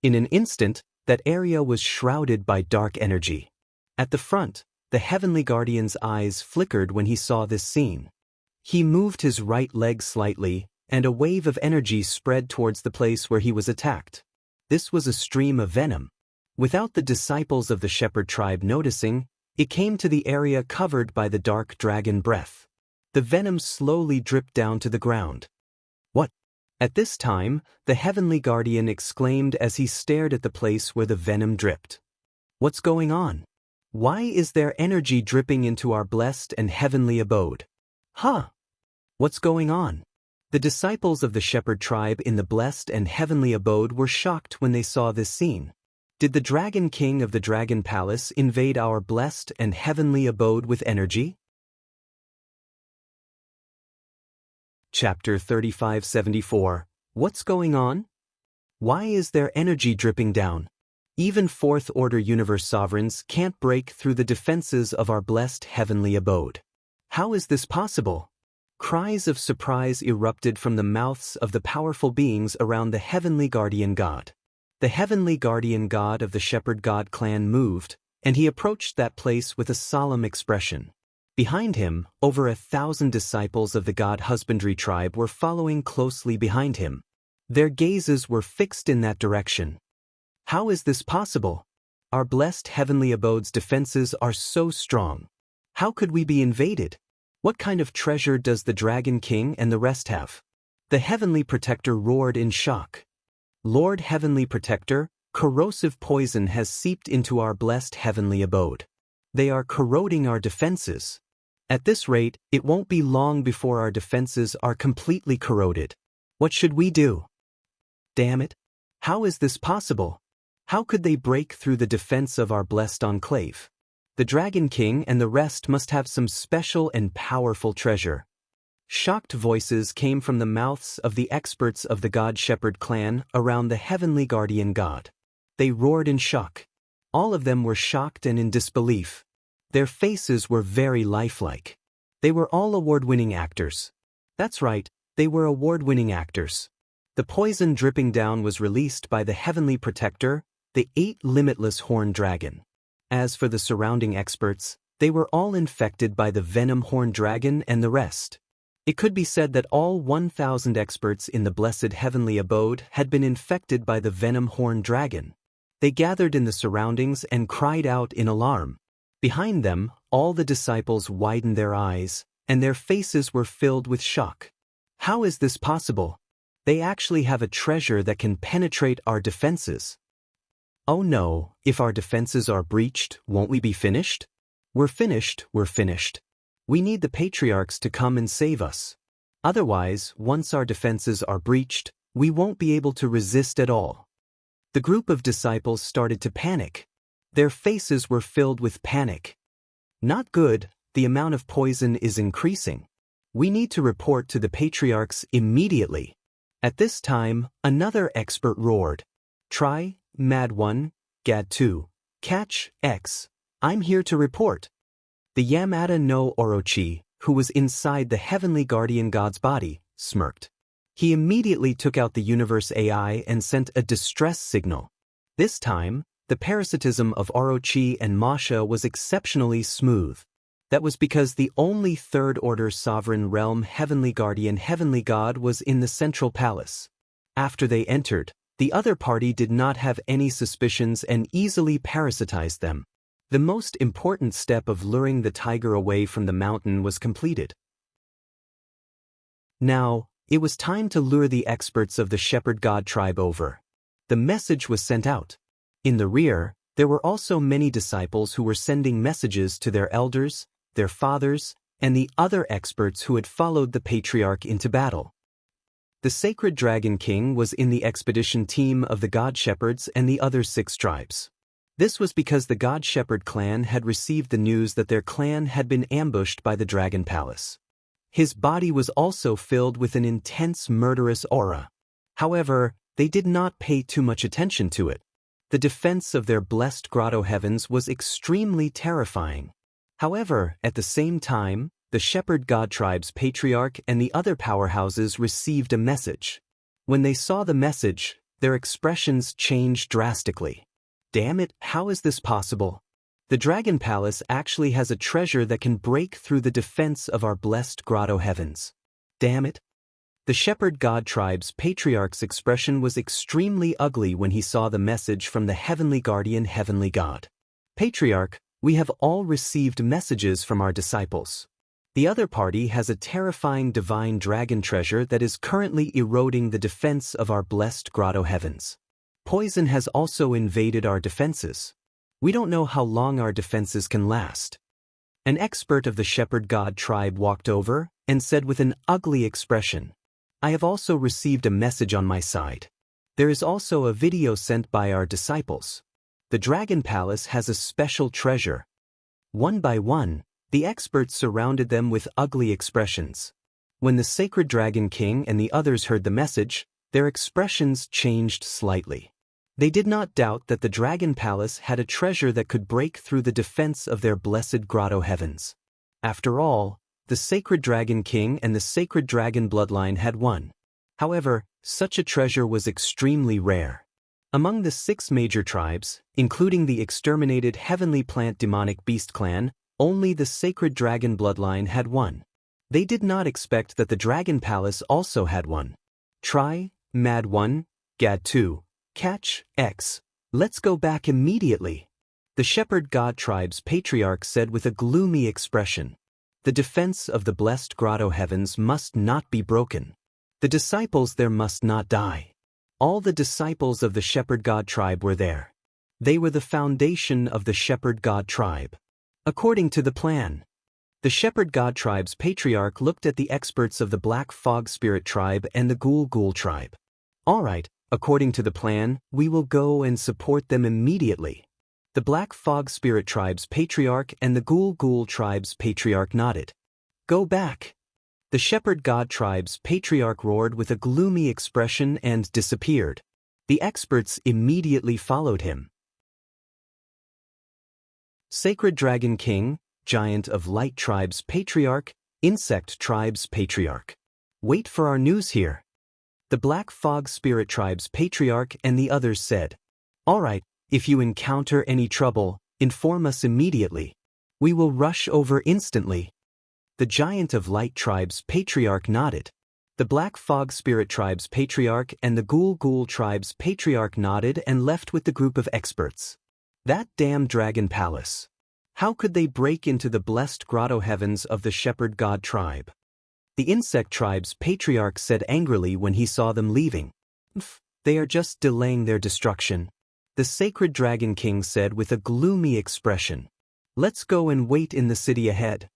In an instant, that area was shrouded by dark energy. At the front, the heavenly guardian's eyes flickered when he saw this scene. He moved his right leg slightly, and a wave of energy spread towards the place where he was attacked. This was a stream of venom. Without the disciples of the shepherd tribe noticing, it came to the area covered by the dark dragon breath. The venom slowly dripped down to the ground. What? At this time, the heavenly guardian exclaimed as he stared at the place where the venom dripped. What's going on? Why is there energy dripping into our blessed and heavenly abode? What's going on? The disciples of the shepherd tribe in the blessed and heavenly abode were shocked when they saw this scene. Did the Dragon King of the Dragon Palace invade our blessed and heavenly abode with energy? Chapter 3574. What's going on? Why is there energy dripping down? Even fourth-order universe sovereigns can't break through the defenses of our blessed heavenly abode. How is this possible? Cries of surprise erupted from the mouths of the powerful beings around the heavenly guardian god. The heavenly guardian god of the shepherd god clan moved, and he approached that place with a solemn expression. Behind him, over 1,000 disciples of the god husbandry tribe were following closely behind him. Their gazes were fixed in that direction. How is this possible? Our blessed heavenly abode's defenses are so strong. How could we be invaded? What kind of treasure does the Dragon King and the rest have? The heavenly protector roared in shock. Lord Heavenly Protector, corrosive poison has seeped into our blessed heavenly abode. They are corroding our defenses. At this rate, it won't be long before our defenses are completely corroded. What should we do? Damn it! How is this possible? How could they break through the defense of our blessed enclave? The Dragon King and the rest must have some special and powerful treasure. Shocked voices came from the mouths of the experts of the God Shepherd clan around the heavenly guardian god. They roared in shock. All of them were shocked and in disbelief. Their faces were very lifelike. They were all award-winning actors. That's right, they were award-winning actors. The poison dripping down was released by the heavenly protector, the 8 limitless horned dragon. As for the surrounding experts, they were all infected by the venom horned dragon and the rest. It could be said that all 1,000 experts in the blessed heavenly abode had been infected by the venom horned dragon. They gathered in the surroundings and cried out in alarm. Behind them, all the disciples widened their eyes, and their faces were filled with shock. How is this possible? They actually have a treasure that can penetrate our defenses. Oh no, if our defenses are breached, won't we be finished? We're finished. We need the patriarchs to come and save us. Otherwise, once our defenses are breached, we won't be able to resist at all. The group of disciples started to panic. Their faces were filled with panic. Not good, the amount of poison is increasing. We need to report to the patriarchs immediately. At this time, another expert roared. Try, Mad 1, Gad 2, Catch, X, I'm here to report. The Yamada no Orochi, who was inside the heavenly guardian god's body, smirked. He immediately took out the universe AI and sent a distress signal. This time, the parasitism of Orochi and Masha was exceptionally smooth. That was because the only third-order sovereign realm heavenly guardian heavenly god was in the central palace. After they entered, the other party did not have any suspicions and easily parasitized them. The most important step of luring the tiger away from the mountain was completed. Now, it was time to lure the experts of the shepherd god tribe over. The message was sent out. In the rear, there were also many disciples who were sending messages to their elders, their fathers, and the other experts who had followed the patriarch into battle. The sacred Dragon King was in the expedition team of the God Shepherds and the other 6 tribes. This was because the God Shepherd clan had received the news that their clan had been ambushed by the Dragon Palace. His body was also filled with an intense murderous aura. However, they did not pay too much attention to it. The defense of their blessed grotto heavens was extremely terrifying. However, at the same time, the Shepherd God Tribe's patriarch and the other powerhouses received a message. When they saw the message, their expressions changed drastically. Damn it, how is this possible? The Dragon Palace actually has a treasure that can break through the defense of our blessed grotto heavens. Damn it. The Shepherd God Tribe's patriarch's expression was extremely ugly when he saw the message from the heavenly guardian heavenly god. Patriarch, we have all received messages from our disciples. The other party has a terrifying divine dragon treasure that is currently eroding the defense of our blessed grotto heavens. Poison has also invaded our defenses. We don't know how long our defenses can last. An expert of the Shepherd God tribe walked over and said with an ugly expression, I have also received a message on my side. There is also a video sent by our disciples. The Dragon Palace has a special treasure. One by one, the experts surrounded them with ugly expressions. When the sacred Dragon King and the others heard the message, Their expressions changed slightly. They did not doubt that the Dragon Palace had a treasure that could break through the defense of their blessed grotto heavens. After all, the Sacred Dragon King and the Sacred Dragon Bloodline had won. However, such a treasure was extremely rare. Among the 6 major tribes, including the exterminated Heavenly Plant Demonic Beast Clan, only the Sacred Dragon Bloodline had won. They did not expect that the Dragon Palace also had won. Try, Mad 1, Gad 2, Catch, X. Let's go back immediately. The Shepherd God Tribe's Patriarch said with a gloomy expression. The defense of the blessed grotto heavens must not be broken. The disciples there must not die. All the disciples of the Shepherd God Tribe were there. They were the foundation of the Shepherd God Tribe. According to the plan, the Shepherd God Tribe's Patriarch looked at the experts of the Black Fog Spirit Tribe and the Ghoul Tribe. All right, according to the plan, we will go and support them immediately. The Black Fog Spirit Tribe's Patriarch and the Ghoul Tribe's Patriarch nodded. Go back. The Shepherd God Tribe's Patriarch roared with a gloomy expression and disappeared. The experts immediately followed him. Sacred Dragon King, Giant of Light Tribe's Patriarch, Insect Tribe's Patriarch. Wait for our news here. The Black Fog Spirit Tribe's Patriarch and the others said. All right, if you encounter any trouble, inform us immediately. We will rush over instantly. The Giant of Light Tribe's Patriarch nodded. The Black Fog Spirit Tribe's Patriarch and the Ghoul Tribe's Patriarch nodded and left with the group of experts. That damn Dragon Palace. How could they break into the blessed grotto heavens of the Shepherd God Tribe? The Insect Tribe's Patriarch said angrily when he saw them leaving. They are just delaying their destruction. The Sacred Dragon King said with a gloomy expression. Let's go and wait in the city ahead.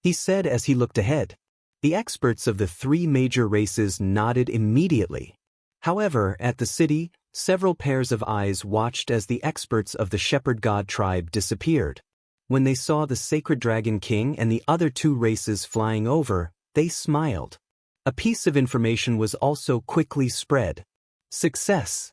He said as he looked ahead. The experts of the 3 major races nodded immediately. However, at the city, several pairs of eyes watched as the experts of the Shepherd God Tribe disappeared. When they saw the Sacred Dragon King and the other 2 races flying over, they smiled. A piece of information was also quickly spread. Success.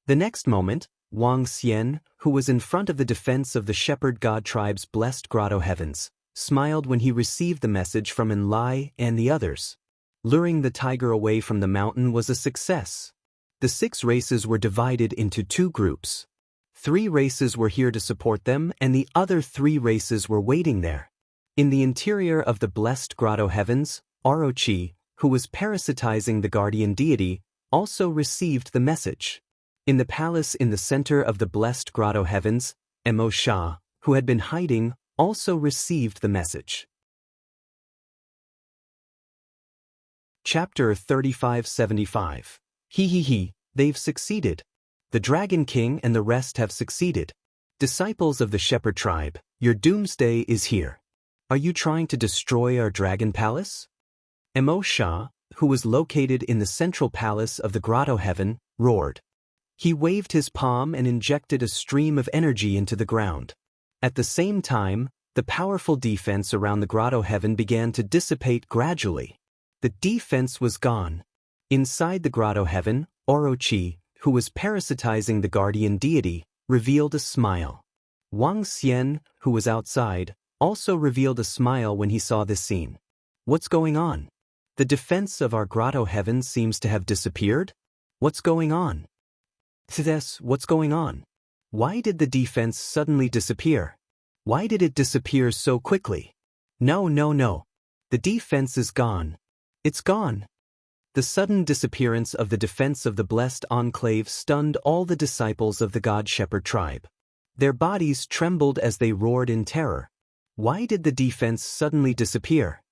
The next moment, Wang Xian, who was in front of the defense of the Shepherd God Tribe's blessed grotto heavens, smiled when he received the message from Enlai and the others. Luring the tiger away from the mountain was a success. The 6 races were divided into 2 groups. 3 races were here to support them and the other 3 races were waiting there. In the interior of the blessed grotto heavens, Orochi, who was parasitizing the guardian deity, also received the message. In the palace in the center of the blessed grotto heavens, Mo Sha, who had been hiding, also received the message. Chapter 3575. They've succeeded. The Dragon King and the rest have succeeded. Disciples of the Shepherd Tribe, your doomsday is here. Are you trying to destroy our Dragon Palace? Mo Sha, who was located in the central palace of the Grotto Heaven, roared. He waved his palm and injected a stream of energy into the ground. At the same time, the powerful defense around the Grotto Heaven began to dissipate gradually. The defense was gone. Inside the Grotto Heaven, Orochi, who was parasitizing the guardian deity, revealed a smile. Wang Xian, who was outside, also revealed a smile when he saw this scene. What's going on? The defense of our Grotto Heaven seems to have disappeared? What's going on? What's going on? Why did the defense suddenly disappear? Why did it disappear so quickly? No. The defense is gone. It's gone. The sudden disappearance of the defense of the blessed enclave stunned all the disciples of the God Shepherd Tribe. Their bodies trembled as they roared in terror. Why did the defense suddenly disappear?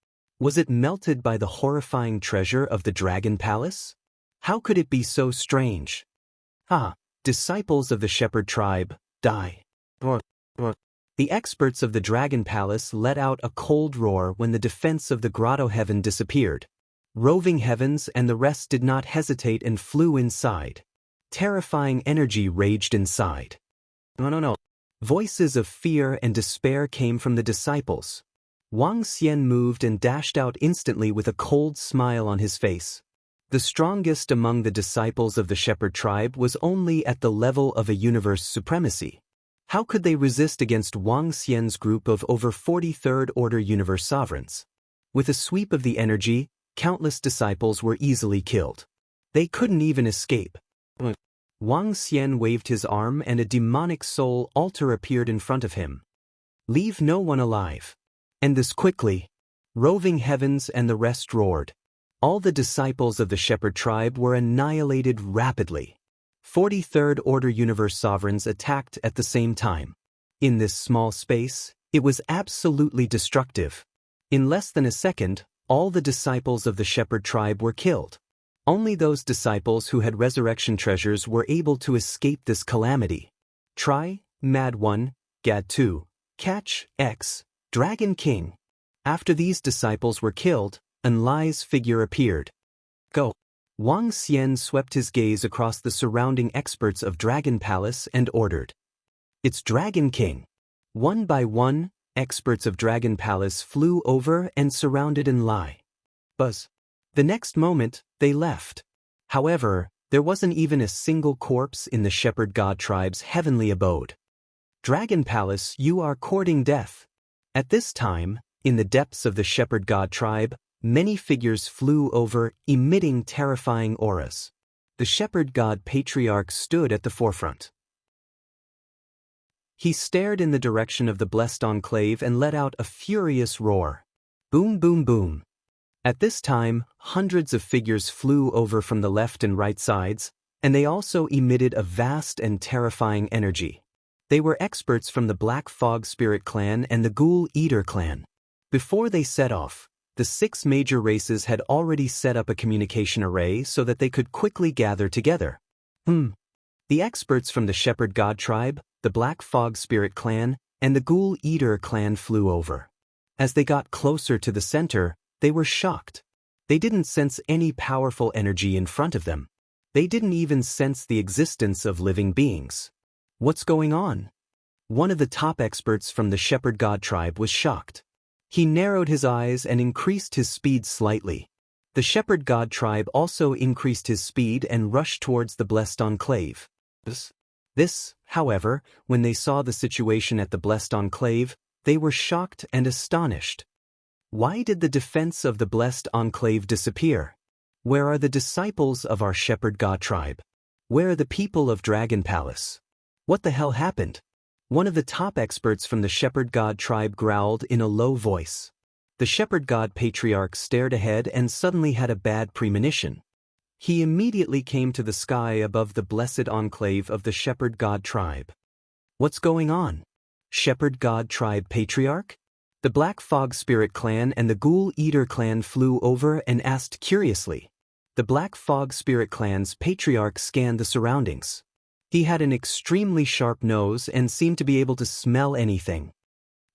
Was it melted by the horrifying treasure of the Dragon Palace? How could it be so strange? Disciples of the Shepherd Tribe, die. The experts of the Dragon Palace let out a cold roar when the defense of the Grotto Heaven disappeared. Roving Heavens and the rest did not hesitate and flew inside. Terrifying energy raged inside. No. Voices of fear and despair came from the disciples. Wang Xian moved and dashed out instantly with a cold smile on his face. The strongest among the disciples of the shepherd tribe was only at the level of a universe supremacy. How could they resist against Wang Xian's group of over 43rd order universe sovereigns? With a sweep of the energy, countless disciples were easily killed. They couldn't even escape. Wang Xian waved his arm and a demonic soul altar appeared in front of him. Leave no one alive. And this quickly. Roving heavens and the rest roared. All the disciples of the shepherd tribe were annihilated rapidly. 43rd order universe sovereigns attacked at the same time. In this small space, it was absolutely destructive. In less than a second, all the disciples of the shepherd tribe were killed. Only those disciples who had resurrection treasures were able to escape this calamity. Try, Mad 1, Gad 2, Catch, X, Dragon King. After these disciples were killed, Enlai's figure appeared. Go. Wang Xian swept his gaze across the surrounding experts of Dragon Palace and ordered. It's Dragon King. One by one, experts of Dragon Palace flew over and surrounded Enlai. Buzz. The next moment, they left. However, there wasn't even a single corpse in the Shepherd God tribe's heavenly abode. Dragon Palace, you are courting death. At this time, in the depths of the Shepherd God tribe, many figures flew over, emitting terrifying auras. The Shepherd God Patriarch stood at the forefront. He stared in the direction of the blessed enclave and let out a furious roar. Boom, boom, boom. At this time, hundreds of figures flew over from the left and right sides, and they also emitted a vast and terrifying energy. They were experts from the Black Fog Spirit clan and the Ghoul Eater clan. Before they set off, the 6 major races had already set up a communication array so that they could quickly gather together. The experts from the Shepherd God tribe, the Black Fog Spirit clan, and the Ghoul Eater clan flew over. As they got closer to the center, they were shocked. They didn't sense any powerful energy in front of them. They didn't even sense the existence of living beings. What's going on? One of the top experts from the Shepherd God tribe was shocked. He narrowed his eyes and increased his speed slightly. The Shepherd God tribe also increased his speed and rushed towards the blessed enclave. This, however, when they saw the situation at the blessed enclave, they were shocked and astonished. Why did the defense of the blessed enclave disappear? Where are the disciples of our Shepherd God tribe? Where are the people of Dragon Palace? What the hell happened? One of the top experts from the Shepherd God tribe growled in a low voice. The Shepherd God Patriarch stared ahead and suddenly had a bad premonition. He immediately came to the sky above the blessed enclave of the Shepherd God tribe. What's going on? Shepherd God tribe Patriarch? The Black Fog Spirit clan and the Ghoul Eater clan flew over and asked curiously. The Black Fog Spirit clan's Patriarch scanned the surroundings. He had an extremely sharp nose and seemed to be able to smell anything.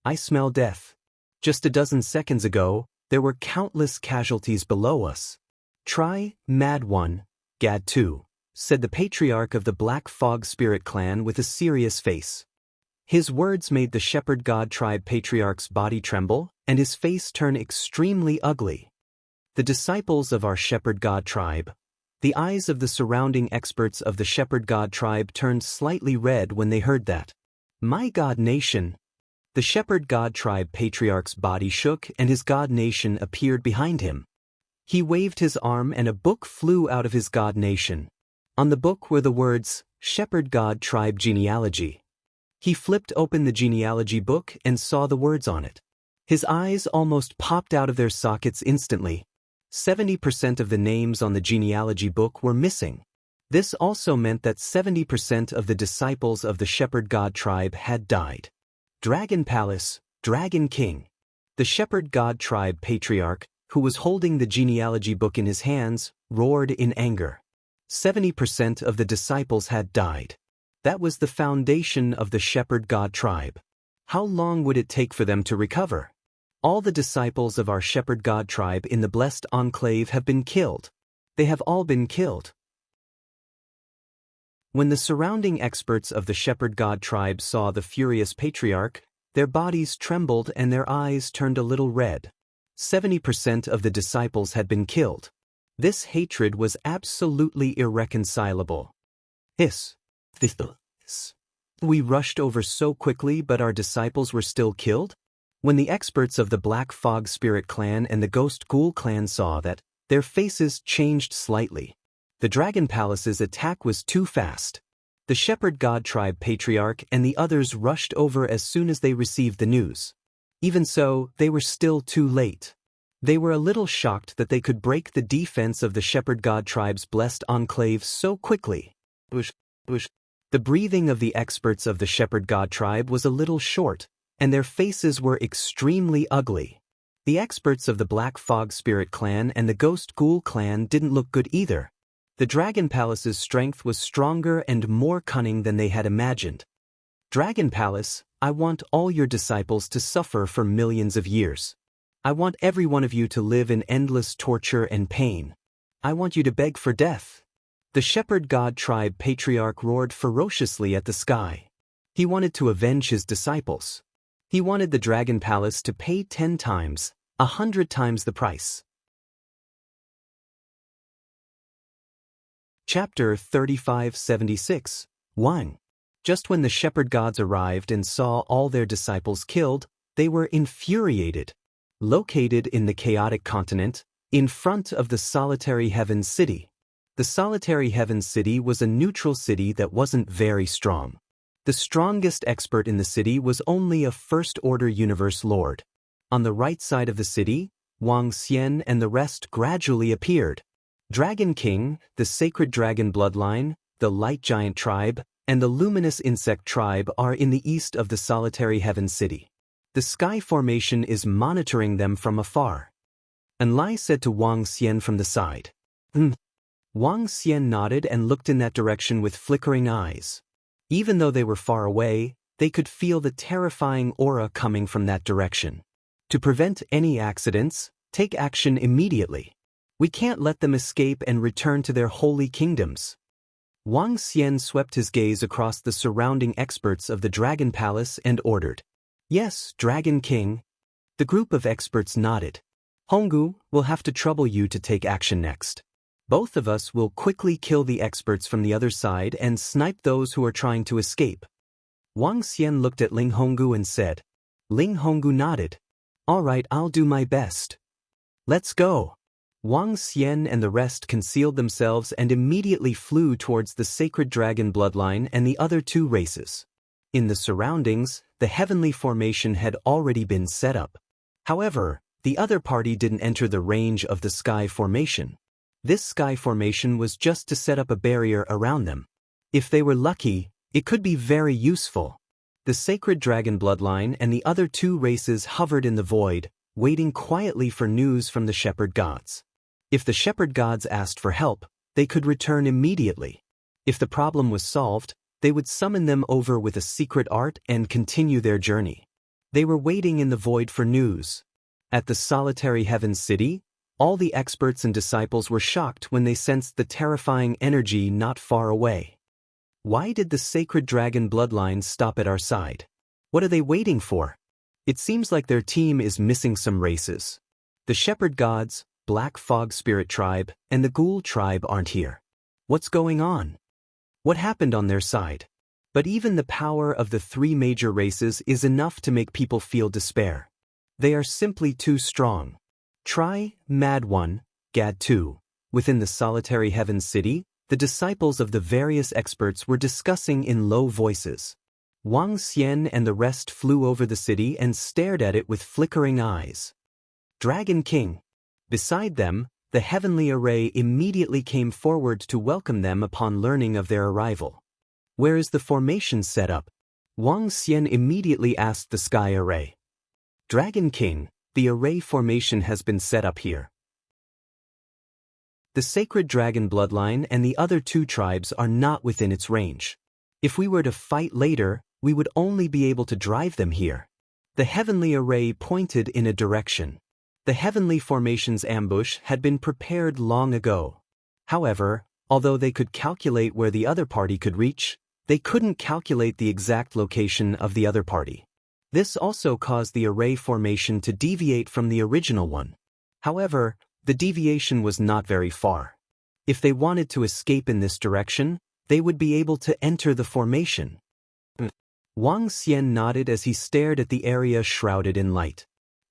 I smell death. Just a dozen seconds ago, there were countless casualties below us. Try, Mad 1, Gad 2, said the Patriarch of the Black Fog Spirit clan with a serious face. His words made the Shepherd God tribe Patriarch's body tremble, and his face turn extremely ugly. The disciples of our Shepherd God tribe. The eyes of the surrounding experts of the Shepherd God tribe turned slightly red when they heard that. My God Nation! The Shepherd God tribe Patriarch's body shook and his God Nation appeared behind him. He waved his arm and a book flew out of his God Nation. On the book were the words, Shepherd God Tribe Genealogy. He flipped open the genealogy book and saw the words on it. His eyes almost popped out of their sockets instantly. 70% of the names on the genealogy book were missing. This also meant that 70% of the disciples of the Shepherd God tribe had died. Dragon Palace, Dragon King. The Shepherd God tribe Patriarch, who was holding the genealogy book in his hands, roared in anger. 70% of the disciples had died. That was the foundation of the Shepherd God tribe. How long would it take for them to recover? All the disciples of our Shepherd God tribe in the blessed enclave have been killed. They have all been killed. When the surrounding experts of the Shepherd God tribe saw the furious Patriarch, their bodies trembled and their eyes turned a little red. 70% of the disciples had been killed. This hatred was absolutely irreconcilable. Hiss. Hiss. We rushed over so quickly, but our disciples were still killed? When the experts of the Black Fog Spirit clan and the Ghost Ghoul clan saw that, their faces changed slightly. The Dragon Palace's attack was too fast. The Shepherd God Tribe Patriarch and the others rushed over as soon as they received the news. Even so, they were still too late. They were a little shocked that they could break the defense of the Shepherd God Tribe's blessed enclave so quickly. The breathing of the experts of the Shepherd God Tribe was a little short, and their faces were extremely ugly. The experts of the Black Fog Spirit clan and the Ghost Ghoul clan didn't look good either. The Dragon Palace's strength was stronger and more cunning than they had imagined. Dragon Palace, I want all your disciples to suffer for millions of years. I want every one of you to live in endless torture and pain. I want you to beg for death. The Shepherd God Tribe Patriarch roared ferociously at the sky. He wanted to avenge his disciples. He wanted the Dragon Palace to pay 10 times, 100 times the price. Chapter 3576. 1. Just when the shepherd gods arrived and saw all their disciples killed, they were infuriated. Located in the chaotic continent, in front of the Solitary Heavens City. The Solitary Heavens City was a neutral city that wasn't very strong. The strongest expert in the city was only a First-Order Universe Lord. On the right side of the city, Wang Xian and the rest gradually appeared. Dragon King, the Sacred Dragon Bloodline, the Light Giant Tribe, and the Luminous Insect Tribe are in the east of the Solitary Heavens City. The Sky Formation is monitoring them from afar. Enlai said to Wang Xian from the side. Wang Xian nodded and looked in that direction with flickering eyes. Even though they were far away, they could feel the terrifying aura coming from that direction. To prevent any accidents, take action immediately. We can't let them escape and return to their holy kingdoms. Wang Xian swept his gaze across the surrounding experts of the Dragon Palace and ordered. Yes, Dragon King. The group of experts nodded. Honggu, we'll have to trouble you to take action next. Both of us will quickly kill the experts from the other side and snipe those who are trying to escape. Wang Xian looked at Ling Honggu and said. Ling Honggu nodded. All right, I'll do my best. Let's go. Wang Xian and the rest concealed themselves and immediately flew towards the Sacred Dragon Bloodline and the other 2 races. In the surroundings, the heavenly formation had already been set up. However, the other party didn't enter the range of the Sky Formation. This Sky Formation was just to set up a barrier around them. If they were lucky, it could be very useful. The Sacred Dragon Bloodline and the other 2 races hovered in the void, waiting quietly for news from the Shepherd Gods. If the Shepherd Gods asked for help, they could return immediately. If the problem was solved, they would summon them over with a secret art and continue their journey. They were waiting in the void for news. At the Solitary Heavens City, all the experts and disciples were shocked when they sensed the terrifying energy not far away. Why did the Sacred Dragon Bloodline stop at our side? What are they waiting for? It seems like their team is missing some races. The Shepherd Gods, Black Fog Spirit Tribe, and the Ghoul Tribe aren't here. What's going on? What happened on their side? But even the power of the 3 major races is enough to make people feel despair. They are simply too strong. Try, Mad One, Gad 2. Within the Solitary Heavens City, the disciples of the various experts were discussing in low voices. Wang Xian and the rest flew over the city and stared at it with flickering eyes. Dragon King. Beside them, the heavenly array immediately came forward to welcome them upon learning of their arrival. Where is the formation set up? Wang Xian immediately asked the sky array. Dragon King, the array formation has been set up here. The Sacred Dragon Bloodline and the other 2 tribes are not within its range. If we were to fight later, we would only be able to drive them here. The heavenly array pointed in a direction. The heavenly formation's ambush had been prepared long ago. However, although they could calculate where the other party could reach, they couldn't calculate the exact location of the other party. This also caused the array formation to deviate from the original one. However, The deviation was not very far. If they wanted to escape in this direction, they would be able to enter the formation. Wang Xian nodded as he stared at the area shrouded in light.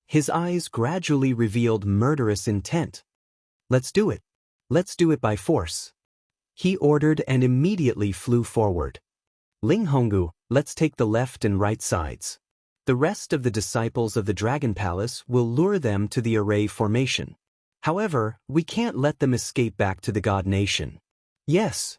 His eyes gradually revealed murderous intent. Let's do it. Let's do it by force. He ordered and immediately flew forward. Ling Honggu, let's take the left and right sides. The rest of the disciples of the Dragon Palace will lure them to the array formation. However, we can't let them escape back to the God Nation. Yes.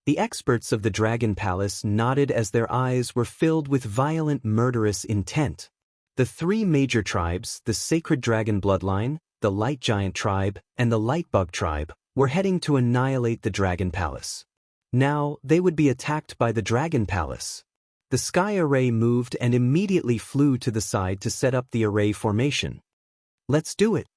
The experts of the Dragon Palace nodded as their eyes were filled with violent murderous intent. The three major tribes, the Sacred Dragon Bloodline, the Light Giant Tribe, and the Light Bug Tribe, were heading to annihilate the Dragon Palace. Now, they would be attacked by the Dragon Palace. The sky array moved and immediately flew to the side to set up the array formation. Let's do it.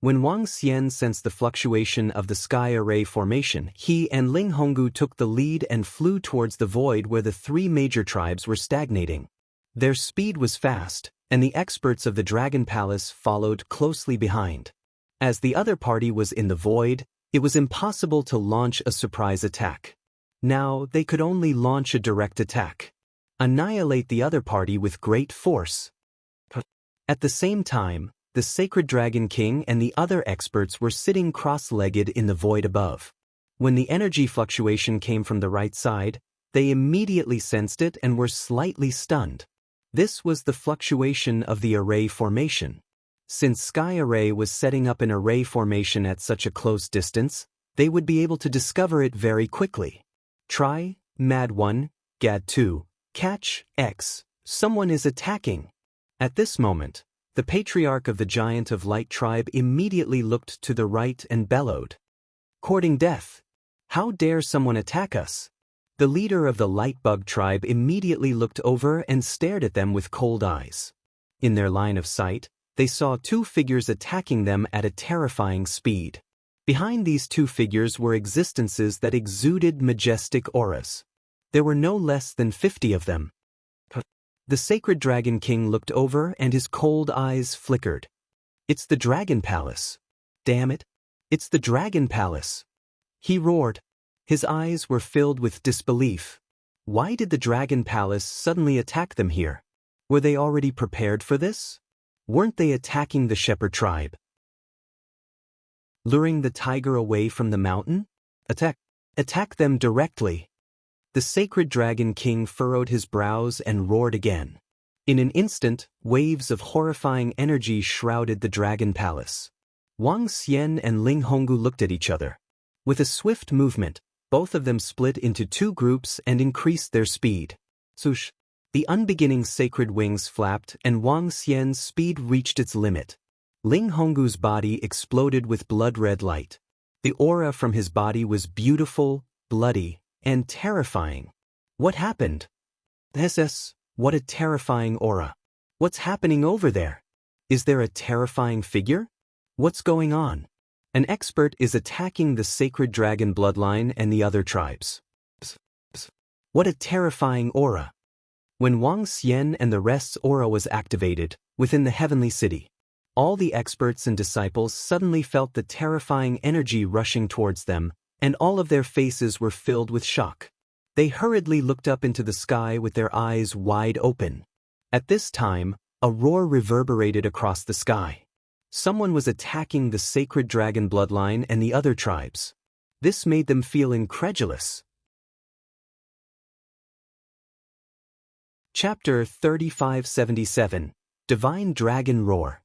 When Wang Xian sensed the fluctuation of the sky array formation, he and Ling Honggu took the lead and flew towards the void where the three major tribes were stagnating. Their speed was fast, and the experts of the Dragon Palace followed closely behind. As the other party was in the void, it was impossible to launch a surprise attack. Now they could only launch a direct attack. Annihilate the other party with great force. At the same time, the Sacred Dragon King and the other experts were sitting cross-legged in the void above. When the energy fluctuation came from the right side, they immediately sensed it and were slightly stunned. This was the fluctuation of the array formation. Since Sky Array was setting up an array formation at such a close distance, they would be able to discover it very quickly. Try, Mad 1, Gad 2, Catch, X, someone is attacking. At this moment, the patriarch of the Giant of Light tribe immediately looked to the right and bellowed. Courting death. How dare someone attack us? The leader of the Light Bug tribe immediately looked over and stared at them with cold eyes. In their line of sight, they saw two figures attacking them at a terrifying speed. Behind these two figures were existences that exuded majestic auras. There were no less than 50 of them. The Sacred Dragon King looked over and his cold eyes flickered. It's the Dragon Palace. Damn it. It's the Dragon Palace. He roared. His eyes were filled with disbelief. Why did the Dragon Palace suddenly attack them here? Were they already prepared for this? Weren't they attacking the Shepherd tribe? Luring the tiger away from the mountain? Attack them directly. The Sacred Dragon King furrowed his brows and roared again. In an instant, waves of horrifying energy shrouded the Dragon Palace. Wang Xian and Ling Honggu looked at each other. With a swift movement, both of them split into two groups and increased their speed. Swoosh! The unbeginning sacred wings flapped and Wang Xian's speed reached its limit. Ling Honggu's body exploded with blood-red light. The aura from his body was beautiful, bloody, and terrifying. What happened? SS, what a terrifying aura. What's happening over there? Is there a terrifying figure? What's going on? An expert is attacking the Sacred Dragon Bloodline and the other tribes. What a terrifying aura. When Wang Xian and the rest's aura was activated, within the heavenly city, all the experts and disciples suddenly felt the terrifying energy rushing towards them, and all of their faces were filled with shock. They hurriedly looked up into the sky with their eyes wide open. At this time, a roar reverberated across the sky. Someone was attacking the Sacred Dragon Bloodline and the other tribes. This made them feel incredulous. Chapter 3577, Divine Dragon Roar.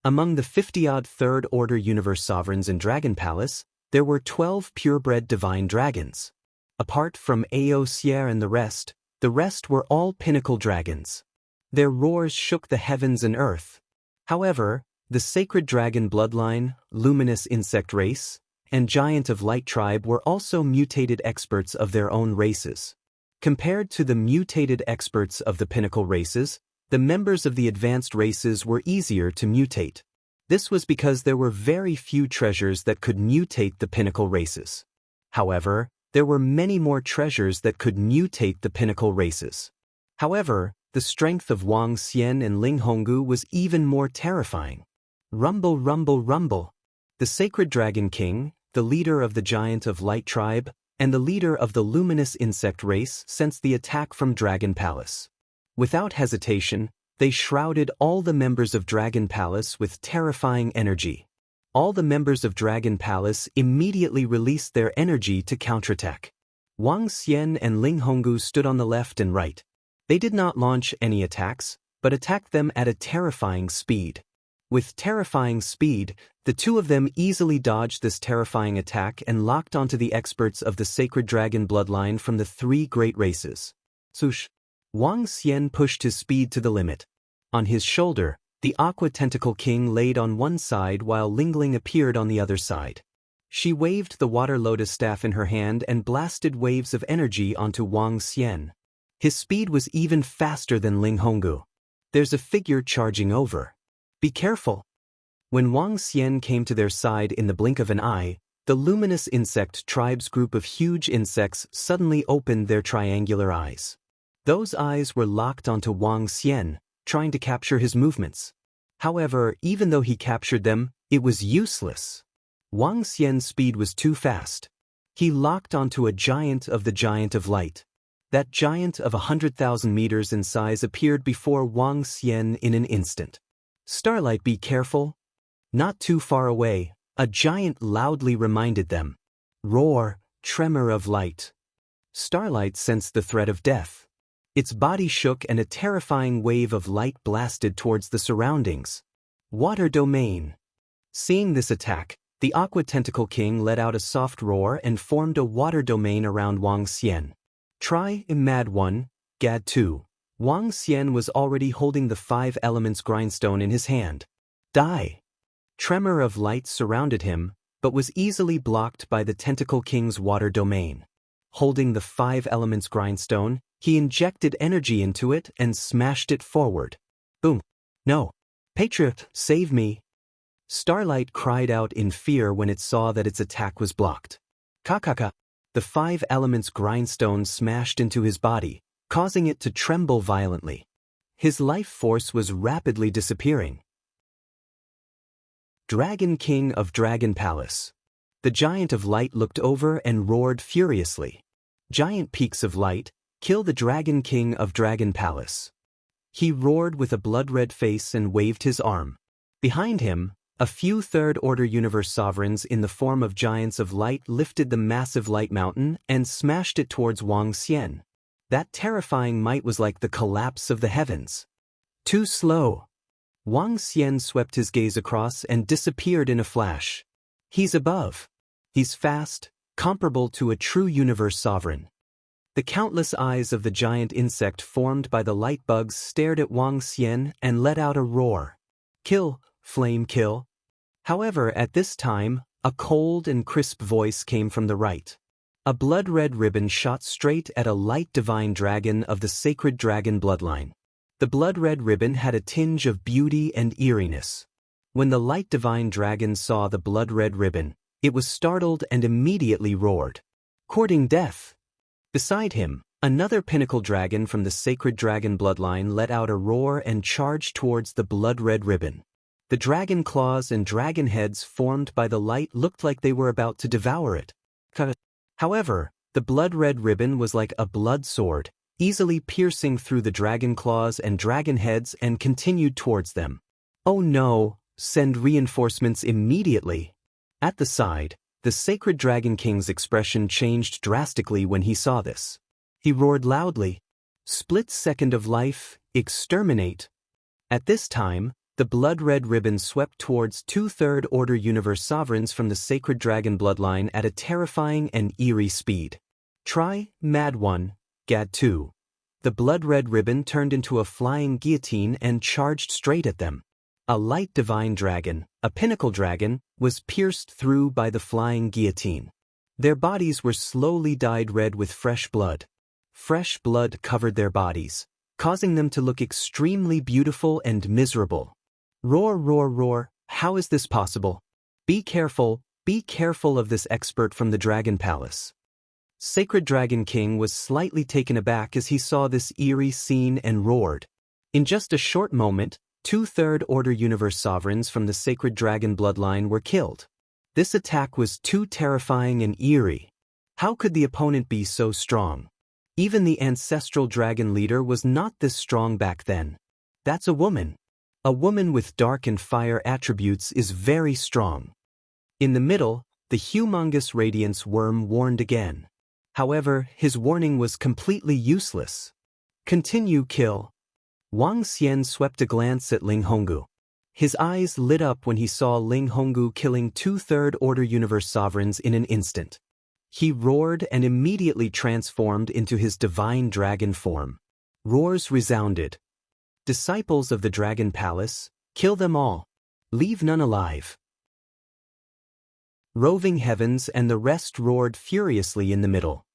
Among the 50-odd Third Order Universe Sovereigns in Dragon Palace, there were 12 purebred divine dragons. Apart from Aosier and the rest were all pinnacle dragons. Their roars shook the heavens and earth. However, the Sacred Dragon Bloodline, Luminous Insect Race, and Giant of Light Tribe were also mutated experts of their own races. Compared to the mutated experts of the pinnacle races, the members of the advanced races were easier to mutate. This was because there were very few treasures that could mutate the pinnacle races. However, there were many more treasures that could mutate the pinnacle races. However, the strength of Wang Xian and Ling Honggu was even more terrifying. Rumble, rumble, rumble. The Sacred Dragon King, the leader of the Giant of Light tribe, and the leader of the luminous insect race sensed the attack from Dragon Palace. Without hesitation, they shrouded all the members of Dragon Palace with terrifying energy. All the members of Dragon Palace immediately released their energy to counterattack. Wang Xian and Ling Honggu stood on the left and right. They did not launch any attacks, but attacked them at a terrifying speed. With terrifying speed, the two of them easily dodged this terrifying attack and locked onto the experts of the Sacred Dragon bloodline from the three great races. Swoosh! Wang Xian pushed his speed to the limit. On his shoulder, the Aqua Tentacle King laid on one side while Lingling appeared on the other side. She waved the water lotus staff in her hand and blasted waves of energy onto Wang Xian. His speed was even faster than Ling Honggu. There's a figure charging over. Be careful. When Wang Xian came to their side in the blink of an eye, the luminous insect tribe's group of huge insects suddenly opened their triangular eyes. Those eyes were locked onto Wang Xian, trying to capture his movements. However, even though he captured them, it was useless. Wang Xian's speed was too fast. He locked onto a giant of the Giant of Light. That giant of 100,000 meters in size appeared before Wang Xian in an instant. Starlight, be careful. Not too far away, a giant loudly reminded them. Roar, tremor of light. Starlight sensed the threat of death. Its body shook and a terrifying wave of light blasted towards the surroundings. Water domain. Seeing this attack, the Aqua Tentacle King let out a soft roar and formed a water domain around Wang Xian. Try, Mad 1, Gad 2. Wang Xian was already holding the 5 elements grindstone in his hand. Die! Tremor of light surrounded him, but was easily blocked by the Tentacle King's water domain. Holding the 5 elements grindstone, he injected energy into it and smashed it forward. Boom! No! Patriot, save me! Starlight cried out in fear when it saw that its attack was blocked. Kakaka! The 5 elements grindstone smashed into his body, causing it to tremble violently. His life force was rapidly disappearing. Dragon King of Dragon Palace. The Giant of Light looked over and roared furiously. Giant peaks of light, kill the Dragon King of Dragon Palace. He roared with a blood-red face and waved his arm. Behind him, a few Third-Order Universe sovereigns in the form of Giants of Light lifted the massive light mountain and smashed it towards Wang Xian. That terrifying might was like the collapse of the heavens. Too slow. Wang Xian swept his gaze across and disappeared in a flash. He's above. He's fast, comparable to a true universe sovereign. The countless eyes of the giant insect formed by the light bugs stared at Wang Xian and let out a roar. Kill, flame kill. However, at this time, a cold and crisp voice came from the right. A blood-red ribbon shot straight at a light divine dragon of the Sacred Dragon bloodline. The blood-red ribbon had a tinge of beauty and eeriness. When the light divine dragon saw the blood-red ribbon, it was startled and immediately roared. Courting death. Beside him, another pinnacle dragon from the Sacred Dragon bloodline let out a roar and charged towards the blood-red ribbon. The dragon claws and dragon heads formed by the light looked like they were about to devour it. However, the blood-red ribbon was like a blood sword, easily piercing through the dragon claws and dragon heads and continued towards them. Oh no, send reinforcements immediately. At the side, the Sacred Dragon King's expression changed drastically when he saw this. He roared loudly, "Split second of life, exterminate." At this time, the blood-red ribbon swept towards 2 Third-Order Universe sovereigns from the Sacred Dragon bloodline at a terrifying and eerie speed. Try, Mad 1, Gad 2. The blood-red ribbon turned into a flying guillotine and charged straight at them. A light divine dragon, a pinnacle dragon, was pierced through by the flying guillotine. Their bodies were slowly dyed red with fresh blood. Fresh blood covered their bodies, causing them to look extremely beautiful and miserable. Roar, roar, roar, how is this possible? Be careful of this expert from the Dragon Palace. Sacred Dragon King was slightly taken aback as he saw this eerie scene and roared. In just a short moment, 2 Third-Order Universe sovereigns from the Sacred Dragon bloodline were killed. This attack was too terrifying and eerie. How could the opponent be so strong? Even the ancestral dragon leader was not this strong back then. That's a woman. A woman with dark and fire attributes is very strong. In the middle, the humongous radiance worm warned again. However, his warning was completely useless. Continue kill. Wang Xian swept a glance at Ling Honggu. His eyes lit up when he saw Ling Honggu killing 2 third-order universe sovereigns in an instant. He roared and immediately transformed into his divine dragon form. Roars resounded. Disciples of the Dragon Palace, kill them all. Leave none alive. Roving Heavens and the rest roared furiously in the middle.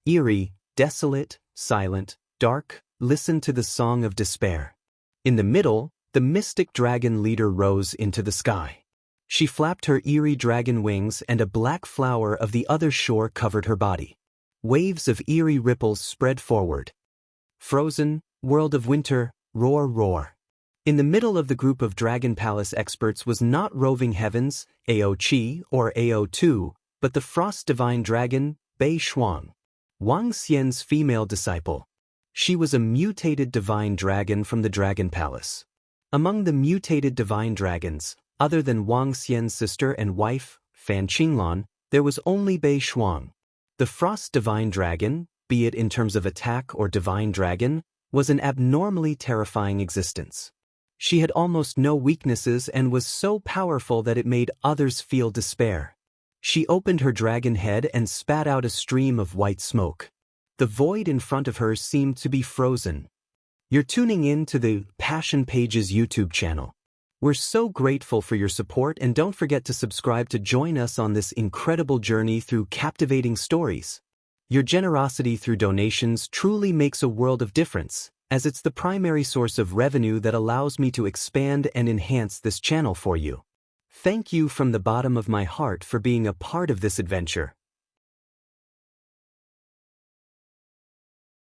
Eerie, desolate, silent, dark, listen to the song of despair. In the middle, the mystic dragon leader rose into the sky. She flapped her eerie dragon wings and a black flower of the other shore covered her body. Waves of eerie ripples spread forward. Frozen, world of winter, roar roar. In the middle of the group of Dragon Palace experts was not Roving Heavens, AO-Chi or AO-2, but the Frost Divine Dragon, Bei Shuang. Wang Xian's female disciple. She was a mutated divine dragon from the Dragon Palace. Among the mutated divine dragons, other than Wang Xian's sister and wife, Fan Qinglan, there was only Bei Shuang. The Frost Divine Dragon, be it in terms of attack or divine dragon, was an abnormally terrifying existence. She had almost no weaknesses and was so powerful that it made others feel despair. She opened her dragon head and spat out a stream of white smoke. The void in front of her seemed to be frozen. You're tuning in to the Passion Pages YouTube channel. We're so grateful for your support, and don't forget to subscribe to join us on this incredible journey through captivating stories. Your generosity through donations truly makes a world of difference, as it's the primary source of revenue that allows me to expand and enhance this channel for you. Thank you from the bottom of my heart for being a part of this adventure.